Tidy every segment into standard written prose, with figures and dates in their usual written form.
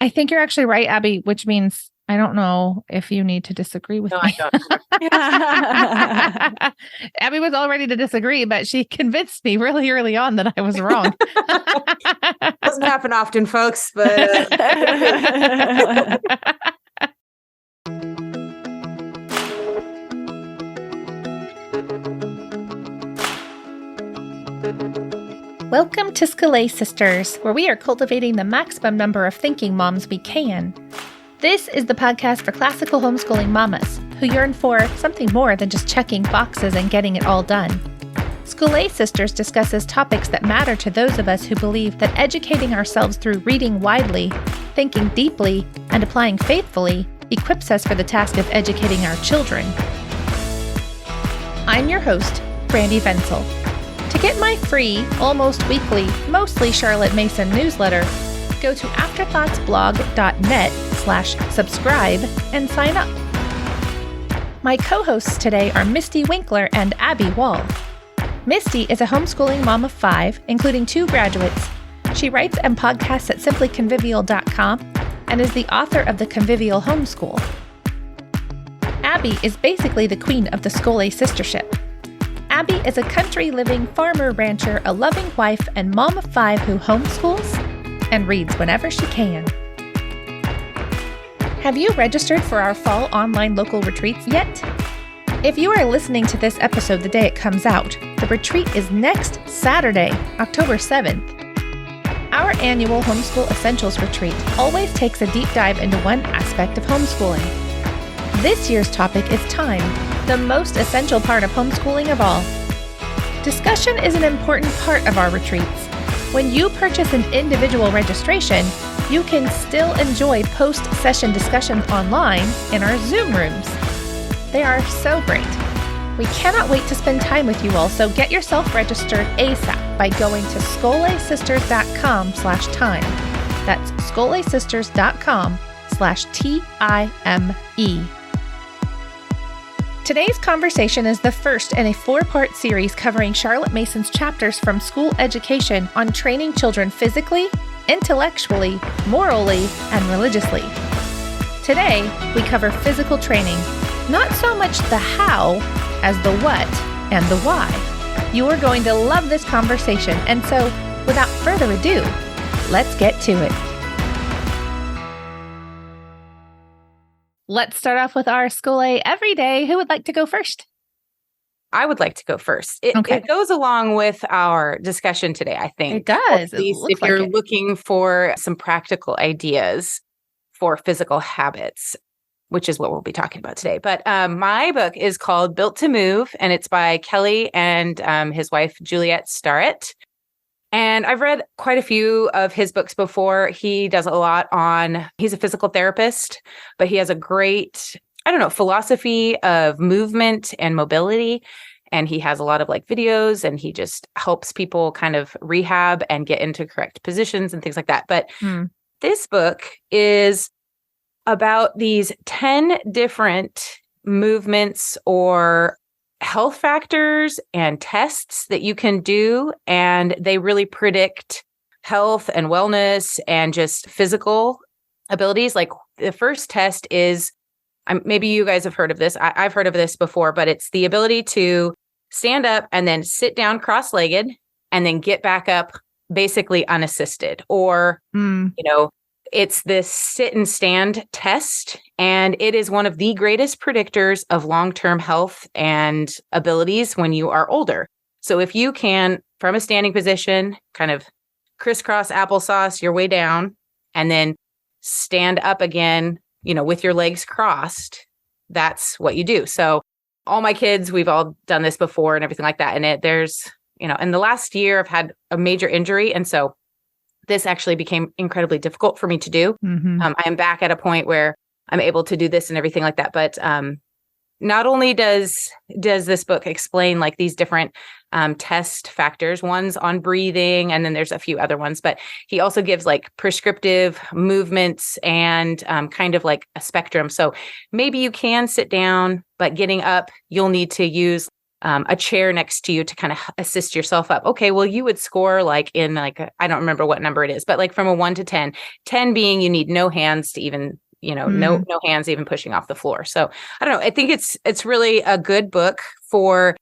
I think you're actually right, Abby, which means I don't know if you need to disagree with me. I don't. Abby was all ready to disagree, but she convinced me really early on that I was wrong. Doesn't happen often, folks, but Welcome to School Sisters, where we are cultivating the maximum number of thinking moms we can. This is the podcast for classical homeschooling mamas who yearn for something more than just checking boxes and getting it all done. School Sisters discusses topics that matter to those of us who believe that educating ourselves through reading widely, thinking deeply, and applying faithfully equips us for the task of educating our children. I'm your host, Brandy Venzel. To get my free, almost weekly, mostly Charlotte Mason newsletter, go to afterthoughtsblog.net/subscribe and sign up. My co-hosts today are Misty Winkler and Abby Wall. Misty is a homeschooling mom of 5, including 2 graduates. She writes and podcasts at simplyconvivial.com and is the author of The Convivial Homeschool. Abby is basically the queen of the School Sistership. Abby is a country-living farmer-rancher, a loving wife, and mom of 5 who homeschools and reads whenever she can. Have you registered for our fall online local retreats yet? If you are listening to this episode the day it comes out, the retreat is next Saturday, October 7th. Our annual Homeschool Essentials Retreat always takes a deep dive into one aspect of homeschooling. This year's topic is time, the most essential part of homeschooling of all. Discussion is an important part of our retreats. When you purchase an individual registration, you can still enjoy post-session discussions online in our Zoom rooms. They are so great. We cannot wait to spend time with you all, so get yourself registered ASAP by going to skolesisters.com/time. That's skolesisters.com/TIME. Today's conversation is the first in a 4-part series covering Charlotte Mason's chapters from school education on training children physically, intellectually, morally, and religiously. Today, we cover physical training, not so much the how as the what and the why. You are going to love this conversation, and so, without further ado, let's get to it. Let's start off with our School every day. Who would like to go first? I would like to go first. It goes along with our discussion today, I think. It does. At least if you're looking for some practical ideas for physical habits, which is what we'll be talking about today. But my book is called Built to Move, and it's by Kelly and his wife, Juliet Starrett. And I've read quite a few of his books before. He does a lot he's a physical therapist, but he has a great, philosophy of movement and mobility. And he has a lot of videos, and he just helps people kind of rehab and get into correct positions and things like that. But this book is about these 10 different movements or health factors and tests that you can do, and they really predict health and wellness and just physical abilities. Like the first test is, maybe you guys have heard of this. I've heard of this before, but it's the ability to stand up and then sit down cross-legged and then get back up basically unassisted, or, it's this sit and stand test, and it is one of the greatest predictors of long-term health and abilities when you are older. So if you can, from a standing position, kind of crisscross applesauce your way down and then stand up again, with your legs crossed, that's what you do. So all my kids, we've all done this before and everything like that. And there's, in the last year, I've had a major injury. And so this actually became incredibly difficult for me to do. I am back at a point where I'm able to do this and everything like that. But not only does this book explain these different test factors, one's on breathing, and then there's a few other ones, but he also gives prescriptive movements and kind of a spectrum. So maybe you can sit down, but getting up, you'll need to use a chair next to you to kind of assist yourself up. Okay, well, you would score like in like, I don't remember what number it is, but like from a 1 to 10, 10 being you need no hands to even, no hands even pushing off the floor. So I don't know. I think it's really a good book for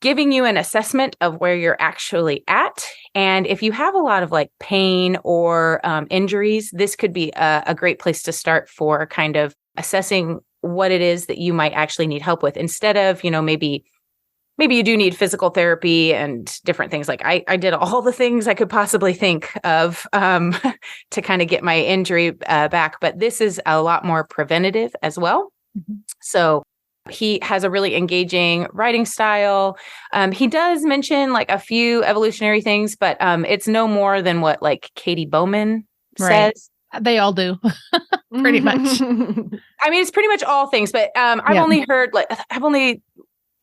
giving you an assessment of where you're actually at. And if you have a lot of like pain or injuries, this could be a great place to start for kind of assessing what it is that you might actually need help with, instead of, maybe you do need physical therapy and different things. Like I did all the things I could possibly think of to kind of get my injury back. But this is a lot more preventative as well. Mm-hmm. So he has a really engaging writing style. He does mention like a few evolutionary things, but it's no more than what like Katie Bowman says. They all do, pretty much. I mean, it's pretty much all things, but I've only heard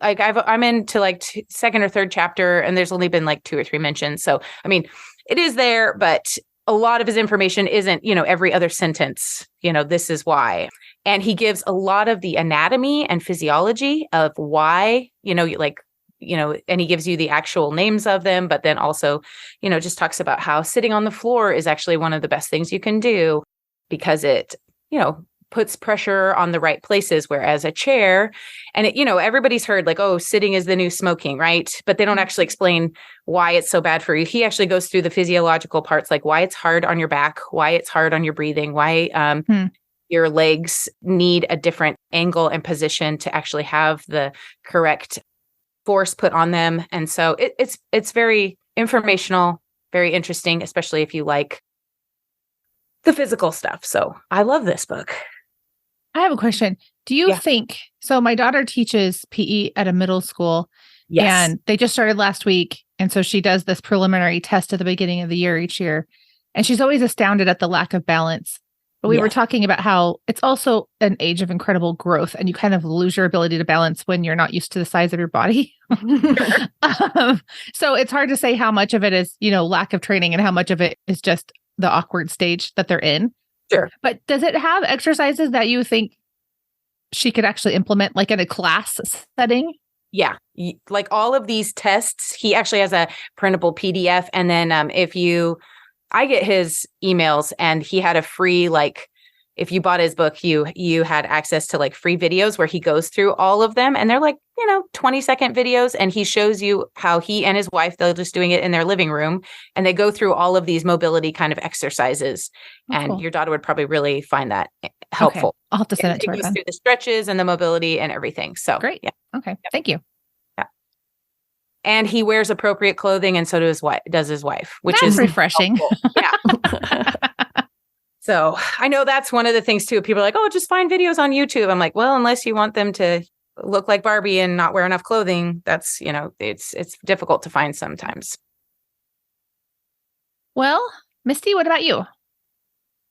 I'm into like second or third chapter, and there's only been like 2 or 3 mentions. So, I mean, it is there, but a lot of his information isn't, every other sentence, this is why. And he gives a lot of the anatomy and physiology of why, and he gives you the actual names of them, but then also, just talks about how sitting on the floor is actually one of the best things you can do, because it, puts pressure on the right places. Whereas a chair, and everybody's heard like, oh, sitting is the new smoking, right? But they don't actually explain why it's so bad for you. He actually goes through the physiological parts, like why it's hard on your back, why it's hard on your breathing, why your legs need a different angle and position to actually have the correct force put on them. And so it's very informational, very interesting, especially if you like the physical stuff. So I love this book. I have a question. Do you think, so my daughter teaches PE at a middle school, and they just started last week. And so she does this preliminary test at the beginning of the year each year. And she's always astounded at the lack of balance. But we were talking about how it's also an age of incredible growth, and you kind of lose your ability to balance when you're not used to the size of your body. So it's hard to say how much of it is, lack of training and how much of it is just the awkward stage that they're in. Sure. But does it have exercises that you think she could actually implement like in a class setting? Yeah. Like all of these tests, he actually has a printable PDF. And then I get his emails, and he had a free, like, if you bought his book, you had access to like free videos where he goes through all of them. And they're like, 20-second videos. And he shows you how he and his wife, they're just doing it in their living room. And they go through all of these mobility kind of exercises. And your daughter would probably really find that helpful. Okay. I'll have to send it to her. It goes through the stretches and the mobility and everything. So great. Yeah. Okay. Yeah. Thank you. Yeah. And he wears appropriate clothing, and so does his wife, which That's is refreshing. Yeah. So I know that's one of the things too. People are like, oh, just find videos on YouTube. I'm like, well, unless you want them to look like Barbie and not wear enough clothing, that's, it's difficult to find sometimes. Well, Misty, what about you?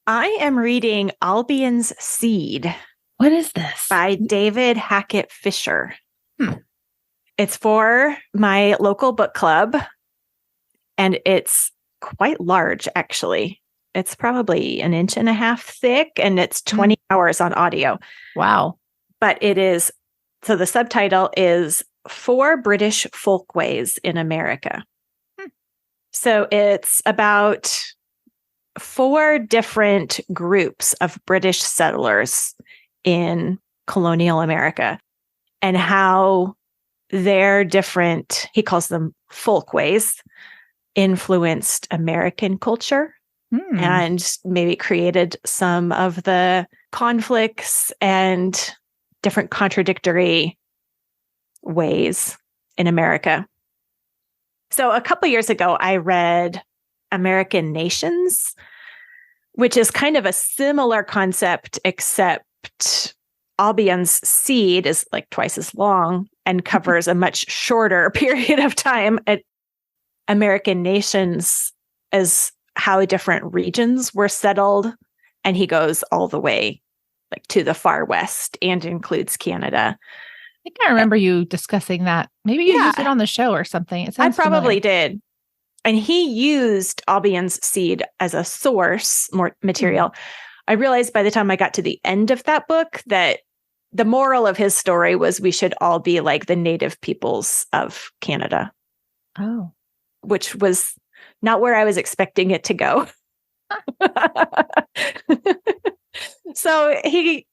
I am reading Albion's Seed. What is this? By David Hackett Fisher. It's for my local book club, and it's quite large, actually. It's probably 1.5 inches thick, and it's 20 hours on audio. Wow. But it is, so the subtitle is 4 British Folkways in America. So it's about 4 different groups of British settlers in colonial America, and how their different, he calls them folkways, influenced American culture. And maybe created some of the conflicts and different contradictory ways in America. So a couple years ago, I read American Nations, which is kind of a similar concept, except Albion's Seed is like twice as long and covers a much shorter period of time. American Nations is how different regions were settled, and he goes all the way like to the far west and includes Canada. I think I remember you discussing that. Maybe you used it on the show or something. It sounds I probably familiar. did. And he used Albion's Seed as a source material. I realized by the time I got to the end of that book that the moral of his story was we should all be like the native peoples of Canada. Oh. Which was not where I was expecting it to go. So I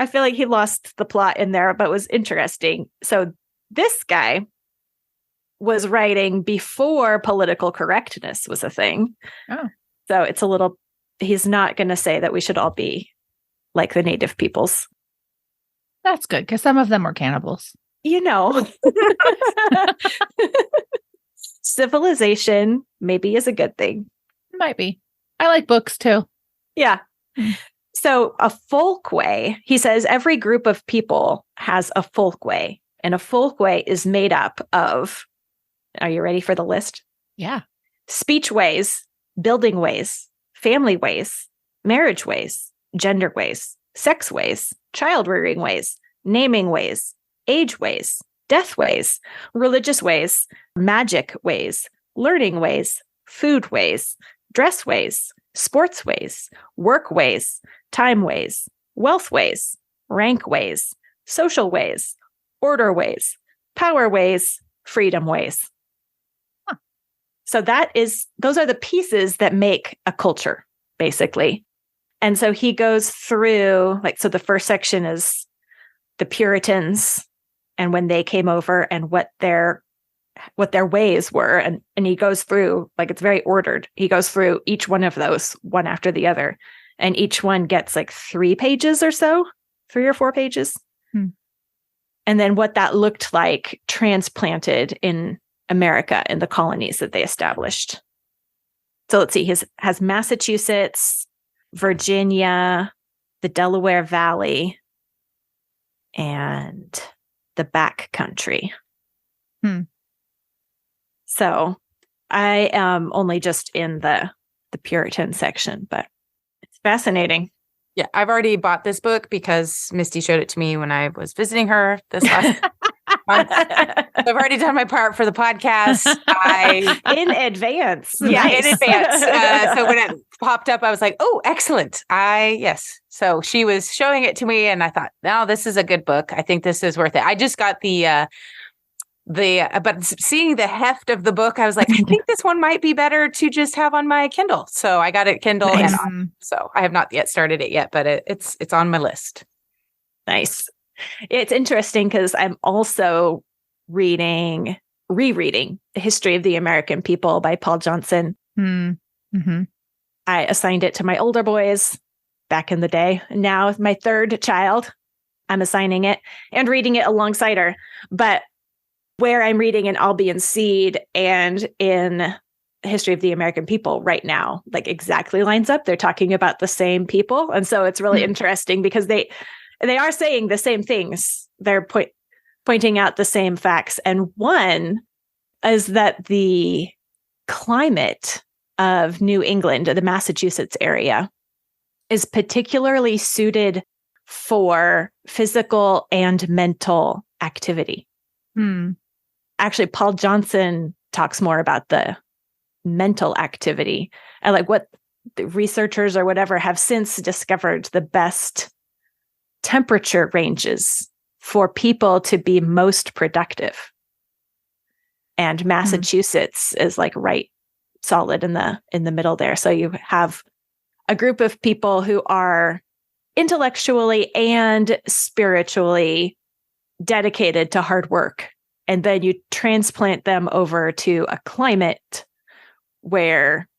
feel like he lost the plot in there, but it was interesting. So this guy was writing before political correctness was a thing. Oh. So it's he's not going to say that we should all be like the native peoples. That's good, because some of them were cannibals. Civilization maybe is a good thing. Might be. I like books too. Yeah. So a folkway, he says every group of people has a folkway, and a folkway is made up of, are you ready for the list? Yeah. Speech ways, building ways, family ways, marriage ways, gender ways, sex ways, child rearing ways, naming ways, age ways, death ways, religious ways, magic ways, learning ways, food ways, dress ways, sports ways, work ways, time ways, wealth ways, rank ways, social ways, order ways, power ways, freedom ways. Huh. So those are the pieces that make a culture, basically. And so he goes through, so the first section is the Puritans and when they came over and what their ways were. And he goes through, it's very ordered. He goes through each one of those one after the other. And each one gets 3 pages or so, 3 or 4 pages. And then what that looked like transplanted in America in the colonies that they established. So let's see, he has Massachusetts, Virginia, the Delaware Valley, and the back country. So I am only just in the Puritan section, but it's fascinating. Yeah, I've already bought this book because Misty showed it to me when I was visiting her this last month. I've already done my part for the podcast. In advance. Yeah, Nice. in advance. So when it popped up, I was like, oh, excellent. Yes. So she was showing it to me and I thought, no, this is a good book. I think this is worth it. I just got but seeing the heft of the book, I was like, I think this one might be better to just have on my Kindle. So I got it Kindle. Nice. And so I have not yet started it yet, but it's on my list. Nice. It's interesting because I'm also rereading The History of the American People by Paul Johnson. Mm-hmm. I assigned it to my older boys back in the day. Now with my third child, I'm assigning it and reading it alongside her. But where I'm reading in Albion Seed and in History of the American People right now, exactly lines up. They're talking about the same people. And so it's really interesting because they are saying the same things. They're pointing out the same facts. And one is that the climate of New England, the Massachusetts area, is particularly suited for physical and mental activity. Actually, Paul Johnson talks more about the mental activity and what the researchers or whatever have since discovered the best temperature ranges for people to be most productive. And Massachusetts is right solid in the middle there. So you have a group of people who are intellectually and spiritually dedicated to hard work. And then you transplant them over to a climate where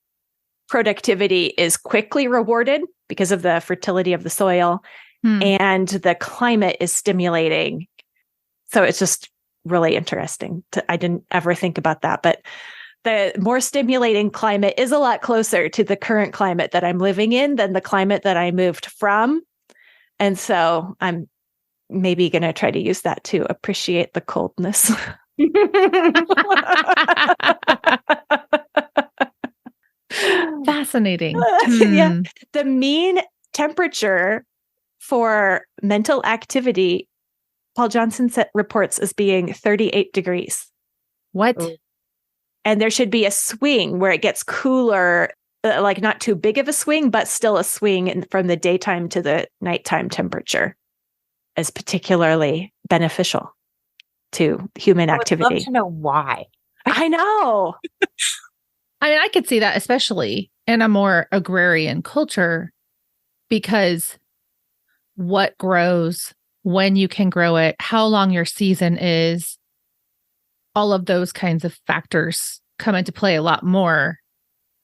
productivity is quickly rewarded because of the fertility of the soil and the climate is stimulating. So it's just really interesting. I didn't ever think about that, but the more stimulating climate is a lot closer to the current climate that I'm living in than the climate that I moved from. And so I'm maybe going to try to use that to appreciate the coldness. Fascinating. Yeah. The mean temperature for mental activity, Paul Johnson reports as being 38 degrees. What? And there should be a swing where it gets cooler, not too big of a swing, but still a swing from the daytime to the nighttime temperature. as particularly beneficial to human activity. I'd love to know why. I know. I mean, I could see that, especially in a more agrarian culture, because what grows, when you can grow it, how long your season is, all of those kinds of factors come into play a lot more.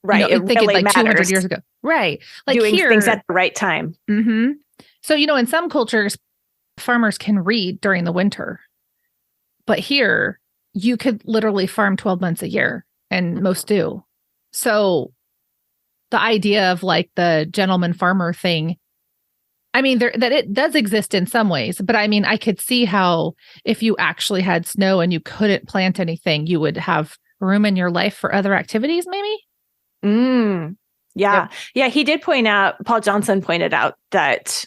Right. You know, it really like matters. 200 years ago. Right. Like doing here, things at the right time. Mm-hmm. So, in some cultures, farmers can read during the winter. But here, you could literally farm 12 months a year, and most do. So the idea of like the gentleman farmer thing, I mean, that it does exist in some ways, but I mean, I could see how if you actually had snow and you couldn't plant anything, you would have room in your life for other activities, maybe? Yeah. Yeah. He did point out, Paul Johnson pointed out that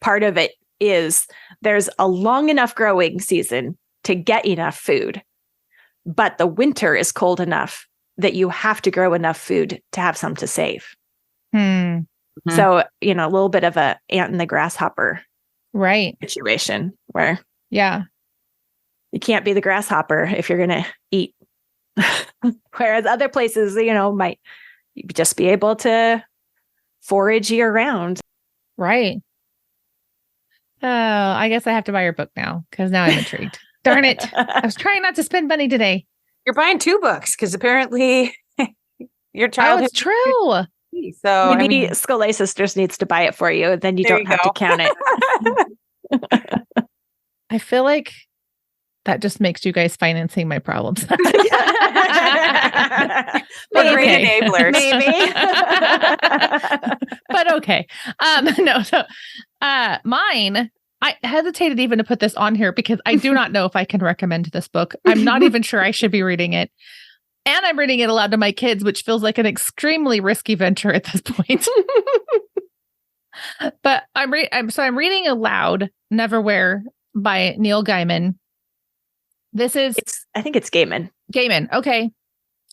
part of it is there's a long enough growing season to get enough food, but the winter is cold enough that you have to grow enough food to have some to save. So, a little bit of a ant and the grasshopper situation where you can't be the grasshopper if you're going to eat. Whereas other places, might just be able to forage year round. Right. Oh, I guess I have to buy your book now because now I'm intrigued. Darn it. I was trying not to spend money today. You're buying 2 books because apparently your child. Oh, it's true. So maybe Scolay Sisters needs to buy it for you. Then you don't have to count it. I feel like that just makes you guys financing my problems. We're great enablers. Maybe. But okay. No, so mine, I hesitated even to put this on here because I do not know if I can recommend this book. I'm not even sure I should be reading it. And I'm reading it aloud to my kids, which feels like an extremely risky venture at this point. But I'm reading aloud Neverwhere by Neil Gaiman. I think it's Gaiman. Gaiman. Okay.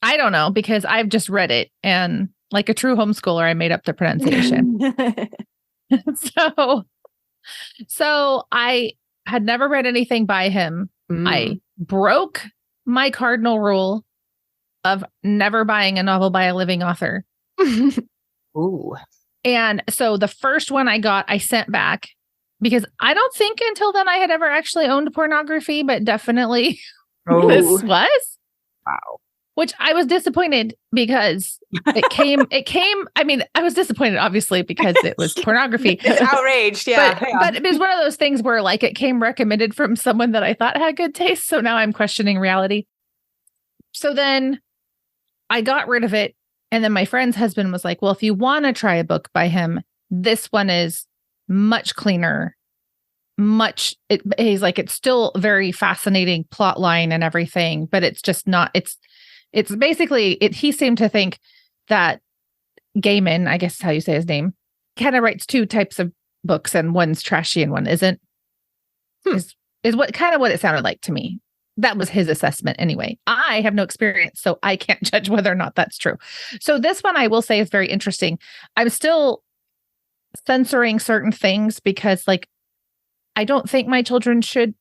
I don't know because I've just read it and like a true homeschooler, I made up the pronunciation. So I had never read anything by him. I broke my cardinal rule of never buying a novel by a living author. Ooh. And so the first one I got, I sent back because I don't think until then I had ever actually owned pornography, but definitely this was. Wow. Which I was disappointed because it came, I mean, I was disappointed obviously because it was pornography. It's outraged. Yeah. But it was one of those things where like it came recommended from someone that I thought had good taste. So now I'm questioning reality. So then I got rid of it. And then my friend's husband was like, well, if you want to try a book by him, this one is much cleaner. He's like, it's still very fascinating plot line and everything, but it's just not, it's basically, he seemed to think that Gaiman, I guess is how you say his name, kind of writes 2 types of books and one's trashy and one isn't. Is what kind of what it sounded like to me. That was his assessment anyway. I have no experience, so I can't judge whether or not that's true. So this one I will say is very interesting. I'm still censoring certain things because like, I don't think my children should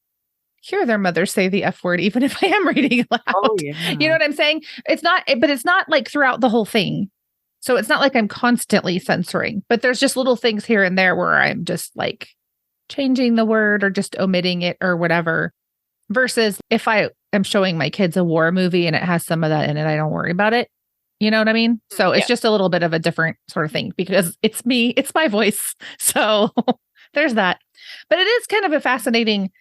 hear their mother say the F word, even if I am reading aloud. Oh, yeah. You know what I'm saying? It's not like throughout the whole thing. So it's not like I'm constantly censoring, but there's just little things here and there where I'm just like changing the word or just omitting it or whatever. Versus if I am showing my kids a war movie and it has some of that in it, I don't worry about it. You know what I mean? So it's just a little bit of a different sort of thing because it's me, it's my voice. So there's that. But it is kind of a fascinating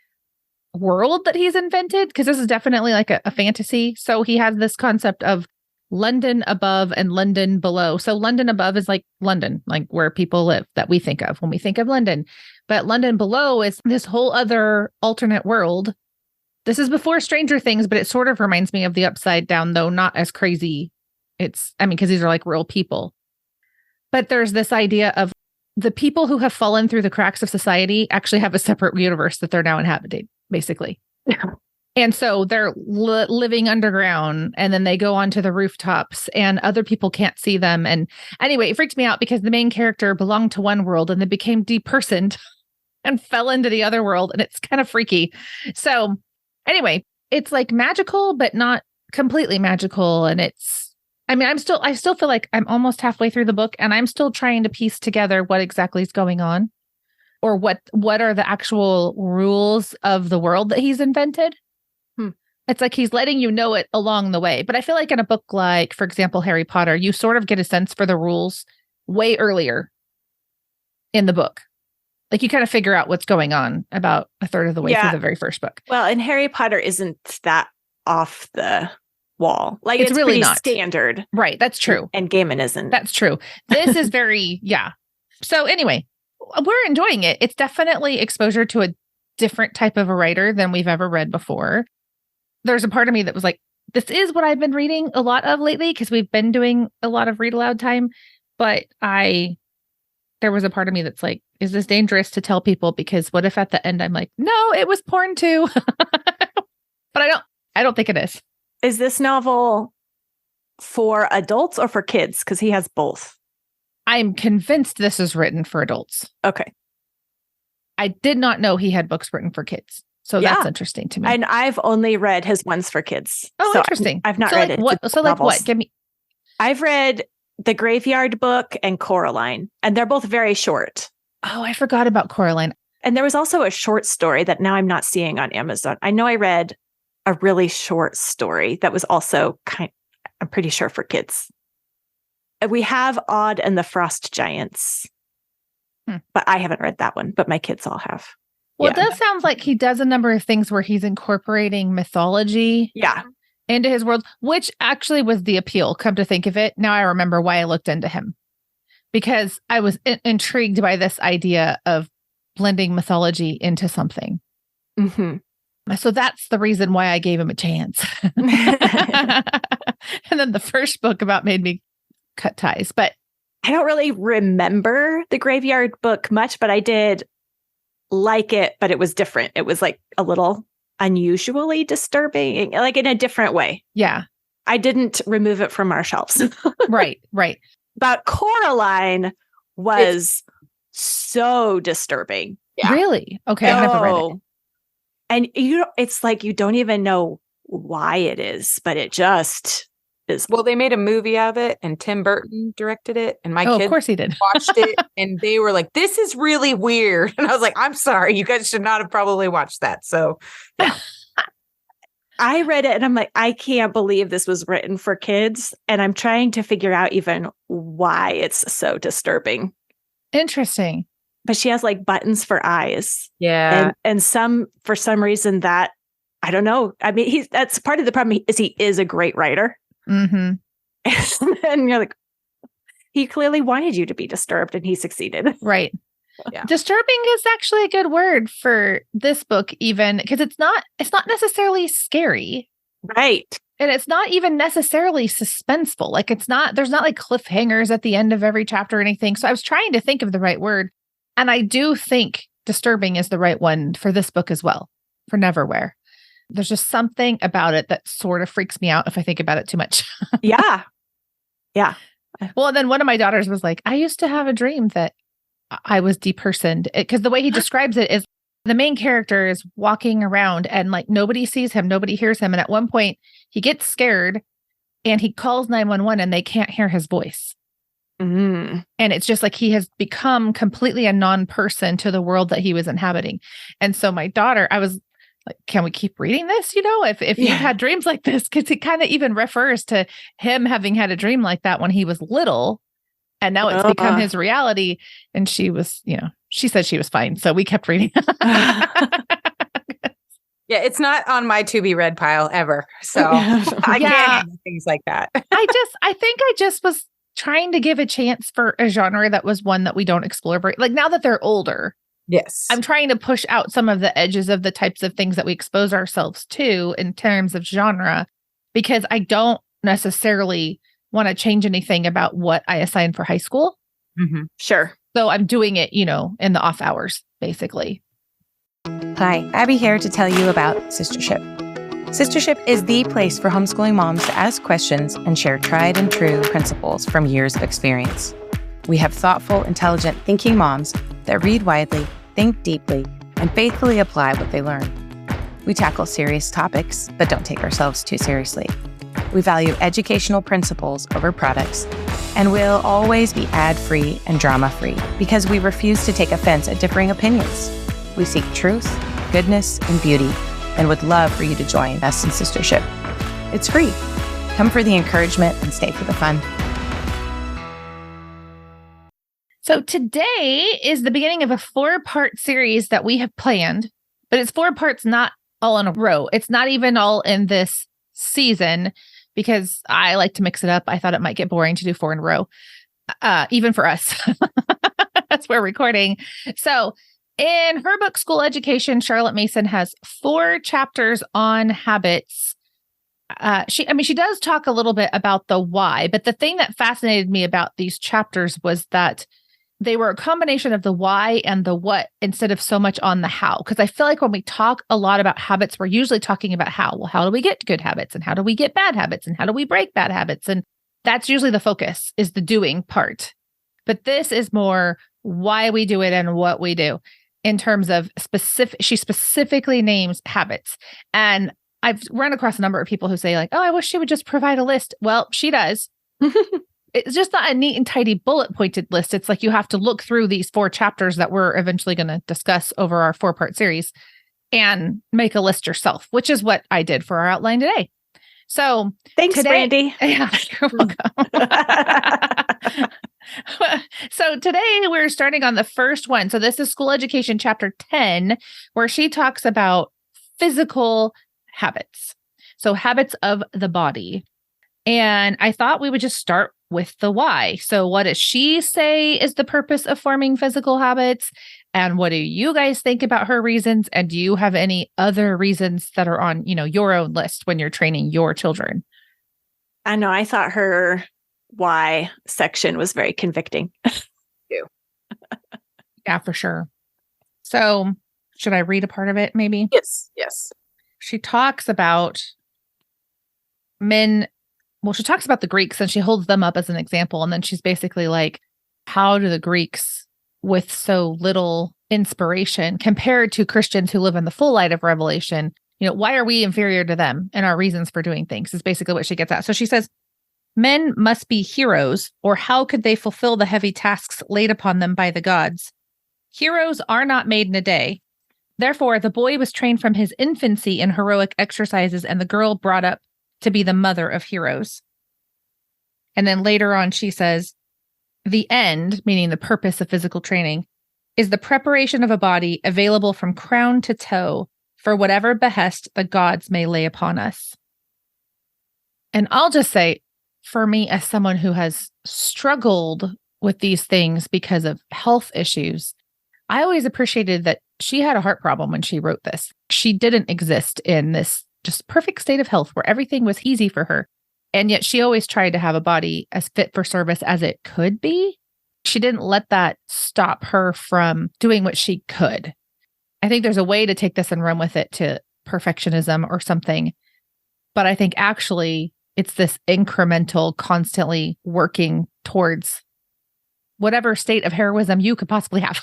world that he's invented because this is definitely like a fantasy. So he has this concept of London above and London below. So London above is like London, like where people live that we think of when we think of London. But London below is this whole other alternate world. This is before Stranger Things, but it sort of reminds me of the Upside Down, though not as crazy. Because these are like real people. But there's this idea of the people who have fallen through the cracks of society actually have a separate universe that they're now inhabiting, basically. Yeah. And so they're living underground and then they go onto the rooftops and other people can't see them. And anyway, it freaked me out because the main character belonged to one world and then became depersoned and fell into the other world, and it's kind of freaky. So anyway, it's like magical, but not completely magical. And I still feel like I'm almost halfway through the book, and I'm still trying to piece together what exactly is going on, or what are the actual rules of the world that he's invented. It's like he's letting you know it along the way. But I feel like in a book like, for example, Harry Potter, you sort of get a sense for the rules way earlier in the book. Like you kind of figure out what's going on about a third of the way through the very first book. Well, and Harry Potter isn't that off the wall. Like it's really pretty not standard. Right. That's true. And Gaiman isn't. That's true. This is very, So anyway, we're enjoying it. It's definitely exposure to a different type of a writer than we've ever read before. There's a part of me that was like, this is what I've been reading a lot of lately because we've been doing a lot of read aloud time. But there was a part of me that's like, is this dangerous to tell people? Because what if at the end I'm like, no, it was porn too. But I don't think it is. Is this novel for adults or for kids? Because he has both. I'm convinced this is written for adults. Okay. I did not know he had books written for kids. So that's interesting to me. And I've only read his ones for kids. Oh, so interesting. I've not read it. So like what? Give me. I've read The Graveyard Book and Coraline, and they're both very short. Oh, I forgot about Coraline. And there was also a short story that now I'm not seeing on Amazon. I know I read a really short story that was also I'm pretty sure for kids. We have Odd and the Frost Giants, but I haven't read that one, but my kids all have. Well, it does sound like he does a number of things where he's incorporating mythology into his world, which actually was the appeal. Come to think of it, now I remember why I looked into him. Because I was intrigued by this idea of blending mythology into something. Mm-hmm. So that's the reason why I gave him a chance. And then the first book about made me cut ties. But I don't really remember The Graveyard Book much, but I did like it, but it was different. It was like a little unusually disturbing, like in a different way. Yeah. I didn't remove it from our shelves. Right. But Coraline was so disturbing. Yeah. Really? Okay. I've never read it. And it's like you don't even know why it is, but it just is. Well, they made a movie of it, and Tim Burton directed it, and my kids of course he did. watched it, and they were like, "This is really weird." And I was like, "I'm sorry, you guys should not have probably watched that." So, yeah. I read it and I'm like, I can't believe this was written for kids. And I'm trying to figure out even why it's so disturbing. Interesting. But she has like buttons for eyes. Yeah. And for some reason that, I don't know. I mean, that's part of the problem is he is a great writer. Mm-hmm. And you're like, he clearly wanted you to be disturbed and he succeeded. Right. Yeah. Disturbing is actually a good word for this book, even because it's not necessarily scary. Right. And it's not even necessarily suspenseful. Like there's not like cliffhangers at the end of every chapter or anything. So I was trying to think of the right word. And I do think disturbing is the right one for this book as well, for Neverwhere. There's just something about it that sort of freaks me out if I think about it too much. Yeah. Yeah. Well, and then one of my daughters was like, I used to have a dream that I was depersoned, because the way he describes it is the main character is walking around and like nobody sees him, nobody hears him. And at one point he gets scared and he calls 911 and they can't hear his voice. And it's just like he has become completely a non-person to the world that he was inhabiting. And so my daughter, I was like, can we keep reading this? If you've had dreams like this, because it kind of even refers to him having had a dream like that when he was little. And now it's become his reality. And she was, she said she was fine. So we kept reading. Yeah, it's not on my to be read pile ever. So I can't handle things like that. I think I just was trying to give a chance for a genre that was one that we don't explore. Like now that they're older. Yes. I'm trying to push out some of the edges of the types of things that we expose ourselves to in terms of genre, because I don't necessarily want to change anything about what I assigned for high school. Mm-hmm. Sure. So I'm doing it, in the off hours, basically. Hi, Abby here to tell you about Sistership. Sistership is the place for homeschooling moms to ask questions and share tried and true principles from years of experience. We have thoughtful, intelligent, thinking moms that read widely, think deeply, and faithfully apply what they learn. We tackle serious topics, but don't take ourselves too seriously. We value educational principles over products, and we'll always be ad-free and drama-free because we refuse to take offense at differing opinions. We seek truth, goodness, and beauty, and would love for you to join us in sistership. It's free. Come for the encouragement and stay for the fun. So today is the beginning of a 4-part series that we have planned, but it's 4 parts not all in a row. It's not even all in this season because I like to mix it up. I thought it might get boring to do 4 in a row, even for us. That's where we're recording. So in her book, School Education, Charlotte Mason has 4 chapters on habits. She does talk a little bit about the why, but the thing that fascinated me about these chapters was that they were a combination of the why and the what instead of so much on the how. Because I feel like when we talk a lot about habits, we're usually talking about how. Well, how do we get good habits? And how do we get bad habits? And how do we break bad habits? And that's usually the focus, is the doing part. But this is more why we do it and what we do in terms of specific. She specifically names habits. And I've run across a number of people who say like, oh, I wish she would just provide a list. Well, she does. It's just not a neat and tidy bullet pointed list. It's like you have to look through these 4 chapters that we're eventually going to discuss over our 4-part series and make a list yourself, which is what I did for our outline today. So thanks, today, Brandy. Yeah, you're welcome. So today we're starting on the first one. So this is School Education chapter 10, where she talks about physical habits. So habits of the body. And I thought we would just start with the why. So what does she say is the purpose of forming physical habits? And what do you guys think about her reasons? And do you have any other reasons that are on, your own list when you're training your children? I know. I thought her why section was very convicting. Yeah, for sure. So should I read a part of it maybe? Yes. She talks about men. Well, she talks about the Greeks and she holds them up as an example. And then she's basically like, how do the Greeks with so little inspiration compared to Christians who live in the full light of revelation, why are we inferior to them and our reasons for doing things is basically what she gets at. So she says, men must be heroes, or how could they fulfill the heavy tasks laid upon them by the gods? Heroes are not made in a day. Therefore, the boy was trained from his infancy in heroic exercises and the girl brought up to be the mother of heroes. And then later on, she says, the end, meaning the purpose of physical training, is the preparation of a body available from crown to toe for whatever behest the gods may lay upon us. And I'll just say, for me, as someone who has struggled with these things because of health issues, I always appreciated that she had a heart problem when she wrote this. She didn't exist in this just perfect state of health where everything was easy for her. And yet she always tried to have a body as fit for service as it could be. She didn't let that stop her from doing what she could. I think there's a way to take this and run with it to perfectionism or something. But I think actually it's this incremental, constantly working towards whatever state of heroism you could possibly have.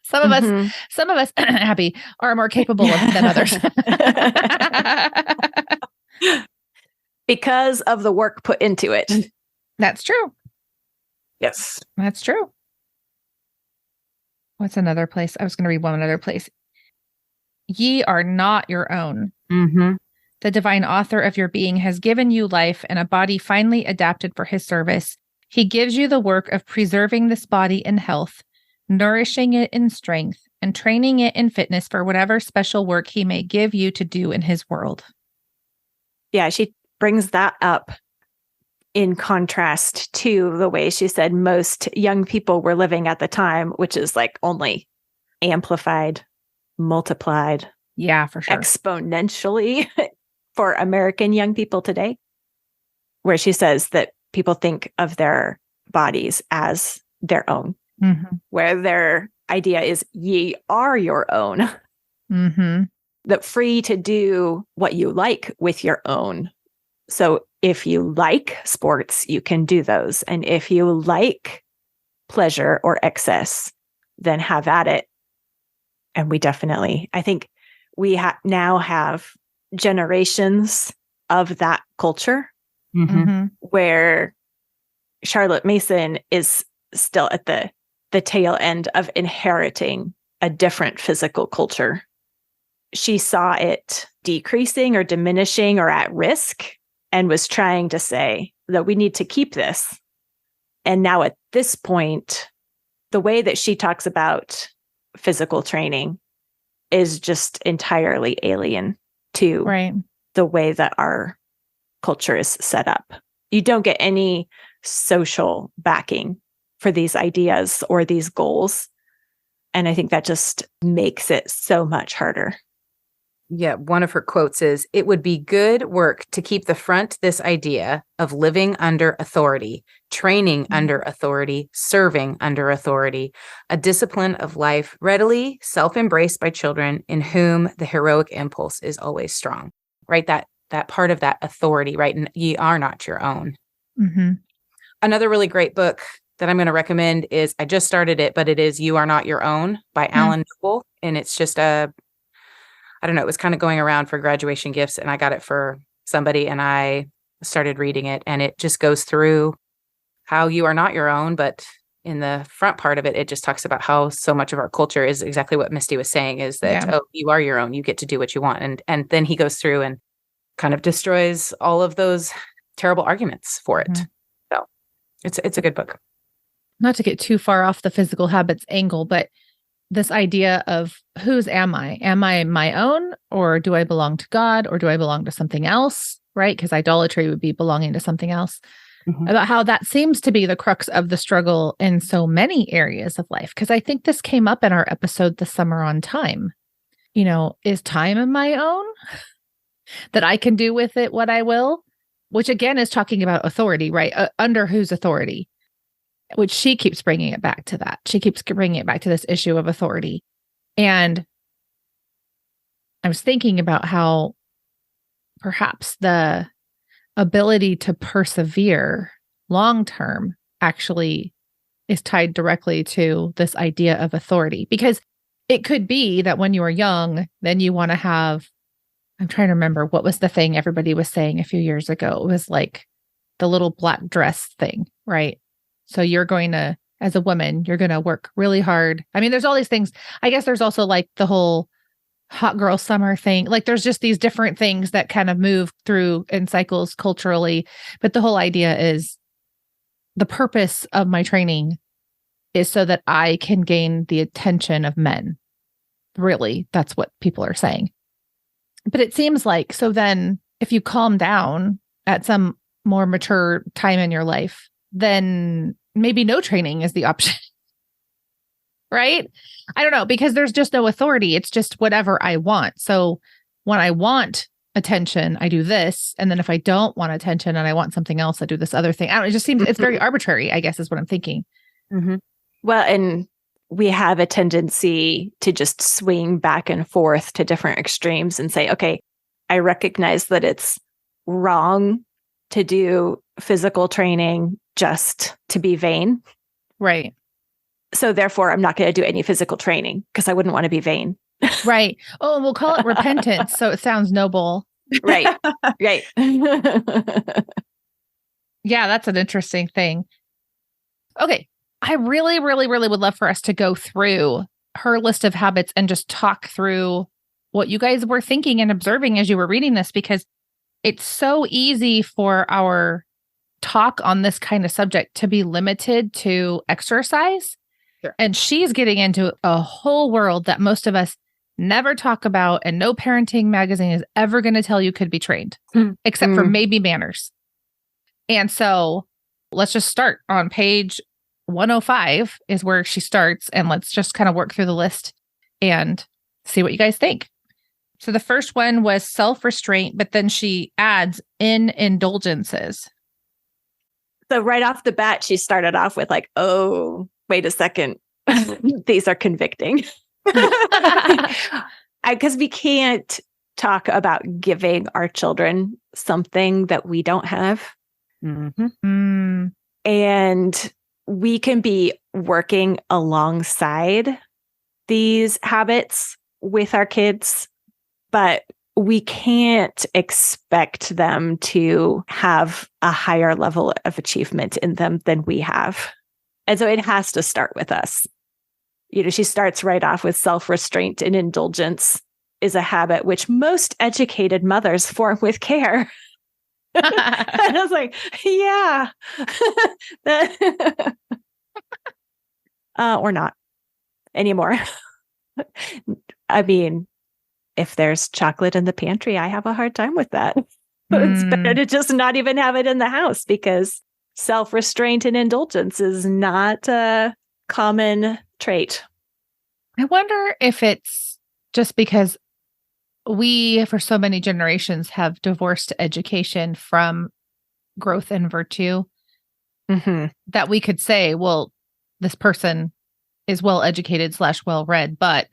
Some of us, Abby, are more capable of than others. Because of the work put into it. That's true. Yes. That's true. What's another place? I was going to read one other place. Ye are not your own. Mm-hmm. The divine author of your being has given you life and a body finely adapted for his service. He gives you the work of preserving this body in health, nourishing it in strength, and training it in fitness for whatever special work he may give you to do in his world. Yeah, she brings that up in contrast to the way she said most young people were living at the time, which is like only amplified, multiplied. Yeah, for sure. Exponentially for American young people today, where she says that people think of their bodies as their own, where their idea is ye are your own, that free to do what you like with your own. So if you like sports, you can do those. And if you like pleasure or excess, then have at it. And we definitely, I think we now have generations of that culture where Charlotte Mason is still at the tail end of inheriting a different physical culture. She saw it decreasing or diminishing or at risk and was trying to say that we need to keep this. And now at this point, the way that she talks about physical training is just entirely alien to the way that our culture is set up. You don't get any social backing for these ideas or these goals. And I think that just makes it so much harder. Yeah, one of her quotes is, "It would be good work to keep the front this idea of living under authority, training under authority, serving under authority, a discipline of life readily self-embraced by children in whom the heroic impulse is always strong." Right? That part of that authority, right? And ye are not your own. Another really great book that I'm going to recommend is, I just started it, but it is You Are Not Your Own by Alan Noble. And it's just I don't know, it was kind of going around for graduation gifts, and I got it for somebody, and I started reading it, and it just goes through how you are not your own, but in the front part of it, it just talks about how so much of our culture is exactly what Misty was saying, is that, oh, you are your own, you get to do what you want. And then he goes through and kind of destroys all of those terrible arguments for it. So it's a good book. Not to get too far off the physical habits angle, but this idea of whose am I? Am I my own, or do I belong to God, or do I belong to something else? Right? Because idolatry would be belonging to something else. About how that seems to be the crux of the struggle in so many areas of life. Because I think this came up in our episode this summer on time. You know, is time in my own? That I can do with it what I will? Which again is talking about authority, right? Under whose authority? Which she keeps bringing it back to that. She keeps bringing it back to this issue of authority. And I was thinking about how perhaps the ability to persevere long-term actually is tied directly to this idea of authority. Because it could be that when you are young, then you want to have, I'm trying to remember, what was the thing everybody was saying a few years ago? It was like the little black dress thing, right? So you're going to, as a woman, you're going to work really hard. I mean, there's all these things. I guess there's also like the whole hot girl summer thing. Like there's just these different things that kind of move through in cycles culturally. But the whole idea is the purpose of my training is so that I can gain the attention of men. Really, that's what people are saying. But it seems like, so then if you calm down at some more mature time in your life, then maybe no training is the option. Right? I don't know, because there's just no authority. It's just whatever I want. So when I want attention, I do this. And then if I don't want attention and I want something else, I do this other thing. I don't know, it just seems it's very arbitrary, I guess, is what I'm thinking. Well, and we have a tendency to just swing back and forth to different extremes and say, okay, I recognize that it's wrong to do physical training just to be vain. Right. So therefore, I'm not going to do any physical training because I wouldn't want to be vain. Right. Oh, and we'll call it repentance. So it sounds noble. Right. Right. Yeah, that's an interesting thing. Okay. I really, really, really would love for us to go through her list of habits and just talk through what you guys were thinking and observing as you were reading this, because it's so easy for our talk on this kind of subject to be limited to exercise. Sure. And she's getting into a whole world that most of us never talk about, and no parenting magazine is ever going to tell you could be trained, except for maybe manners. And so let's just start on page 105 is where she starts. And let's just kind of work through the list and see what you guys think. So the first one was self-restraint, but then she adds in indulgences. So right off the bat, she started off with like, oh, wait a second. These are convicting. Because we can't talk about giving our children something that we don't have. And we can be working alongside these habits with our kids, but we can't expect them to have a higher level of achievement in them than we have. And so it has to start with us. She starts right off with self-restraint and indulgence is a habit which most educated mothers form with care. And I was like, yeah. Or not anymore. I mean, if there's chocolate in the pantry, I have a hard time with that. It's better to just not even have it in the house because self-restraint and indulgence is not a common trait. I wonder if it's just because we, for so many generations, have divorced education from growth and virtue that we could say, well, this person is well-educated / well-read, but...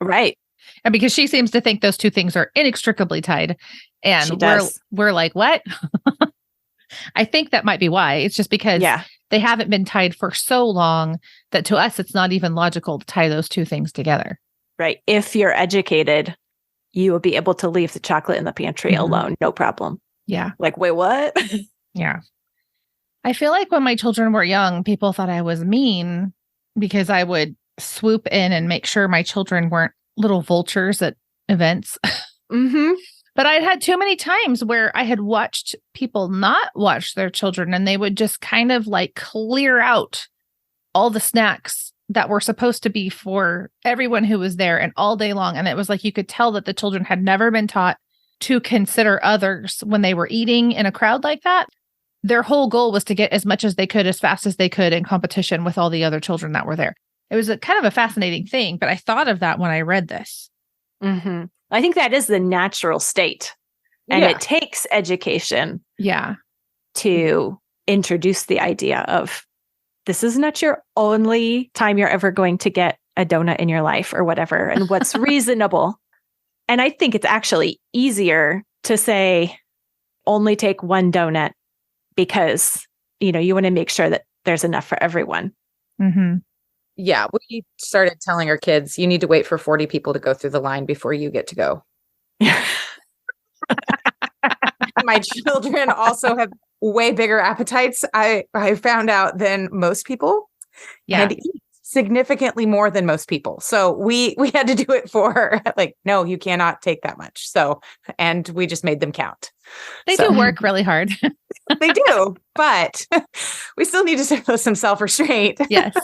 Right. And because she seems to think those two things are inextricably tied. And we're like, what? I think that might be why. It's just because they haven't been tied for so long that to us, it's not even logical to tie those two things together. Right. If you're educated, you will be able to leave the chocolate in the pantry alone. No problem. Yeah. Like, wait, what? Yeah. I feel like when my children were young, people thought I was mean because I would swoop in and make sure my children weren't little vultures at events. But I'd had too many times where I had watched people not watch their children and they would just kind of like clear out all the snacks that were supposed to be for everyone who was there and all day long. And it was like you could tell that the children had never been taught to consider others when they were eating in a crowd like that. Their whole goal was to get as much as they could, as fast as they could in competition with all the other children that were there. It was a kind of a fascinating thing, but I thought of that when I read this. I think that is the natural state. And it takes education to introduce the idea of this is not your only time you're ever going to get a donut in your life or whatever, and what's reasonable. And I think it's actually easier to say only take one donut because, you want to make sure that there's enough for everyone. Yeah, we started telling our kids, you need to wait for 40 people to go through the line before you get to go. My children also have way bigger appetites, I found out, than most people. And eat significantly more than most people. So we had to do it for like, no, you cannot take that much. So, and we just made them count. They do work really hard. They do, but we still need to show some self-restraint. Yes.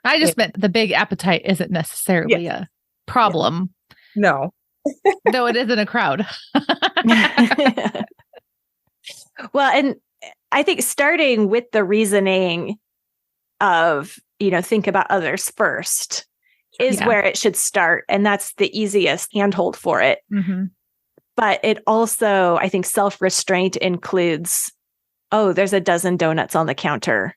I just meant the big appetite isn't necessarily a problem. No. Though it is in a crowd. Well, and I think starting with the reasoning of, think about others first is where it should start. And that's the easiest handhold for it. But it also, I think self-restraint includes, there's a dozen donuts on the counter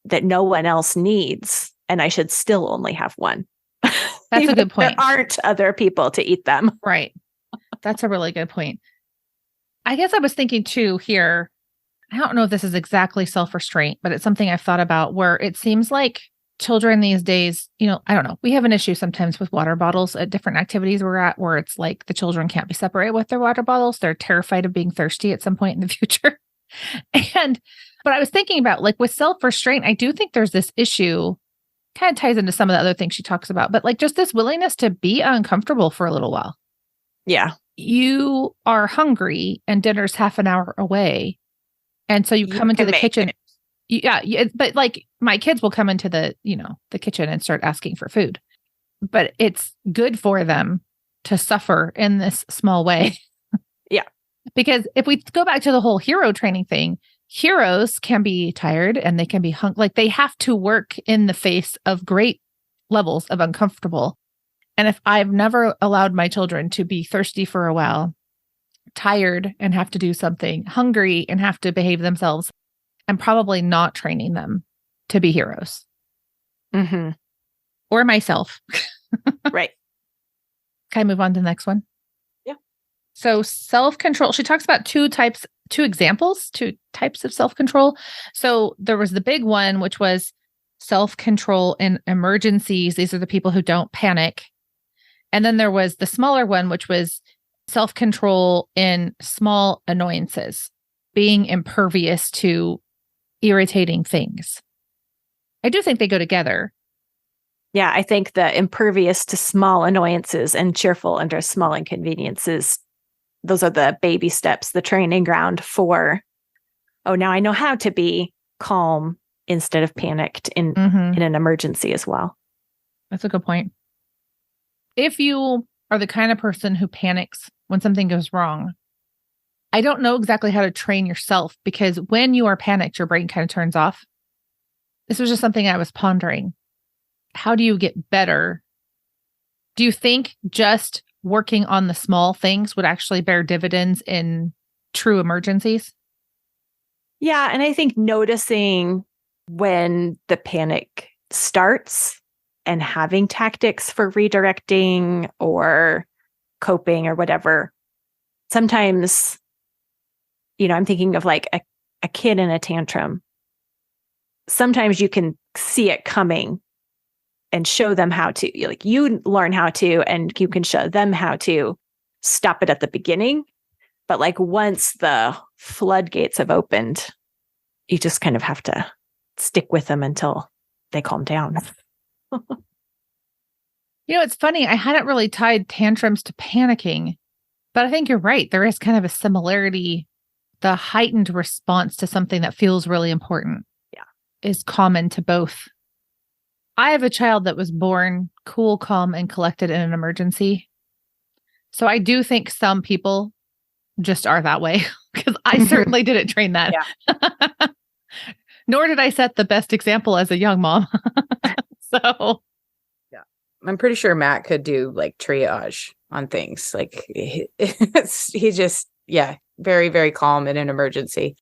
that no one else needs, and I should still only have one. That's a good point. There aren't other people to eat them. Right. That's a really good point. I guess I was thinking too here, I don't know if this is exactly self-restraint, but it's something I've thought about where it seems like children these days, I don't know, we have an issue sometimes with water bottles at different activities we're at where it's like the children can't be separated with their water bottles. They're terrified of being thirsty at some point in the future. But I was thinking about like with self-restraint, I do think there's this issue, kind of ties into some of the other things she talks about, but like just this willingness to be uncomfortable for a little while. Yeah. You are hungry and dinner's half an hour away. And so you come into the kitchen. But like my kids will come into the kitchen and start asking for food. But it's good for them to suffer in this small way. Yeah. Because if we go back to the whole hero training thing, heroes can be tired and they can be like they have to work in the face of great levels of uncomfortable. And if I've never allowed my children to be thirsty for a while, tired and have to do something, hungry and have to behave themselves, I'm probably not training them to be heroes. Or myself. Right. Can I move on to the next one? Yeah. So self-control, she talks about two types of self-control. So there was the big one, which was self-control in emergencies. These are the people who don't panic. And then there was the smaller one, which was self-control in small annoyances, being impervious to irritating things. I do think they go together. Yeah, I think the impervious to small annoyances and cheerful under small inconveniences, those are the baby steps, the training ground for, oh, now I know how to be calm instead of panicked in an emergency as well. That's a good point. If you are the kind of person who panics when something goes wrong, I don't know exactly how to train yourself, because when you are panicked, your brain kind of turns off. This was just something I was pondering. How do you get better? Do you think just working on the small things would actually bear dividends in true emergencies? Yeah, and I think noticing when the panic starts and having tactics for redirecting or coping or whatever. Sometimes, I'm thinking of like a kid in a tantrum. Sometimes you can see it coming and show them how to, like, you learn how to, and you can show them how to stop it at the beginning. But like once the floodgates have opened, you just kind of have to stick with them until they calm down. It's funny. I hadn't really tied tantrums to panicking, but I think you're right. There is kind of a similarity. The heightened response to something that feels really important is common to both. I have a child that was born cool, calm, and collected in an emergency. So I do think some people just are that way, because I certainly didn't train that. Yeah. Nor did I set the best example as a young mom. So yeah, I'm pretty sure Matt could do like triage on things. Like he just, very, very calm in an emergency.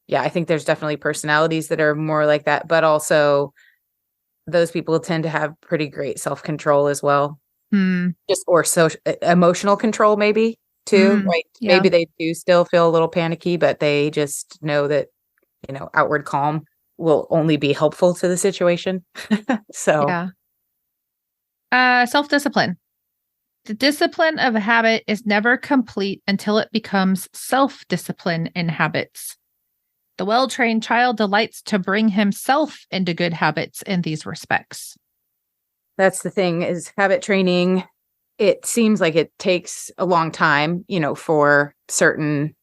Yeah, I think there's definitely personalities that are more like that, but also those people tend to have pretty great self-control as well. Just or social emotional control maybe too. Right? Yeah. Maybe they do still feel a little panicky, but they just know that outward calm will only be helpful to the situation. So self-discipline. The discipline of a habit is never complete until it becomes self-discipline in habits. The well-trained child delights to bring himself into good habits in these respects. That's the thing, is habit training. It seems like it takes a long time, for certain,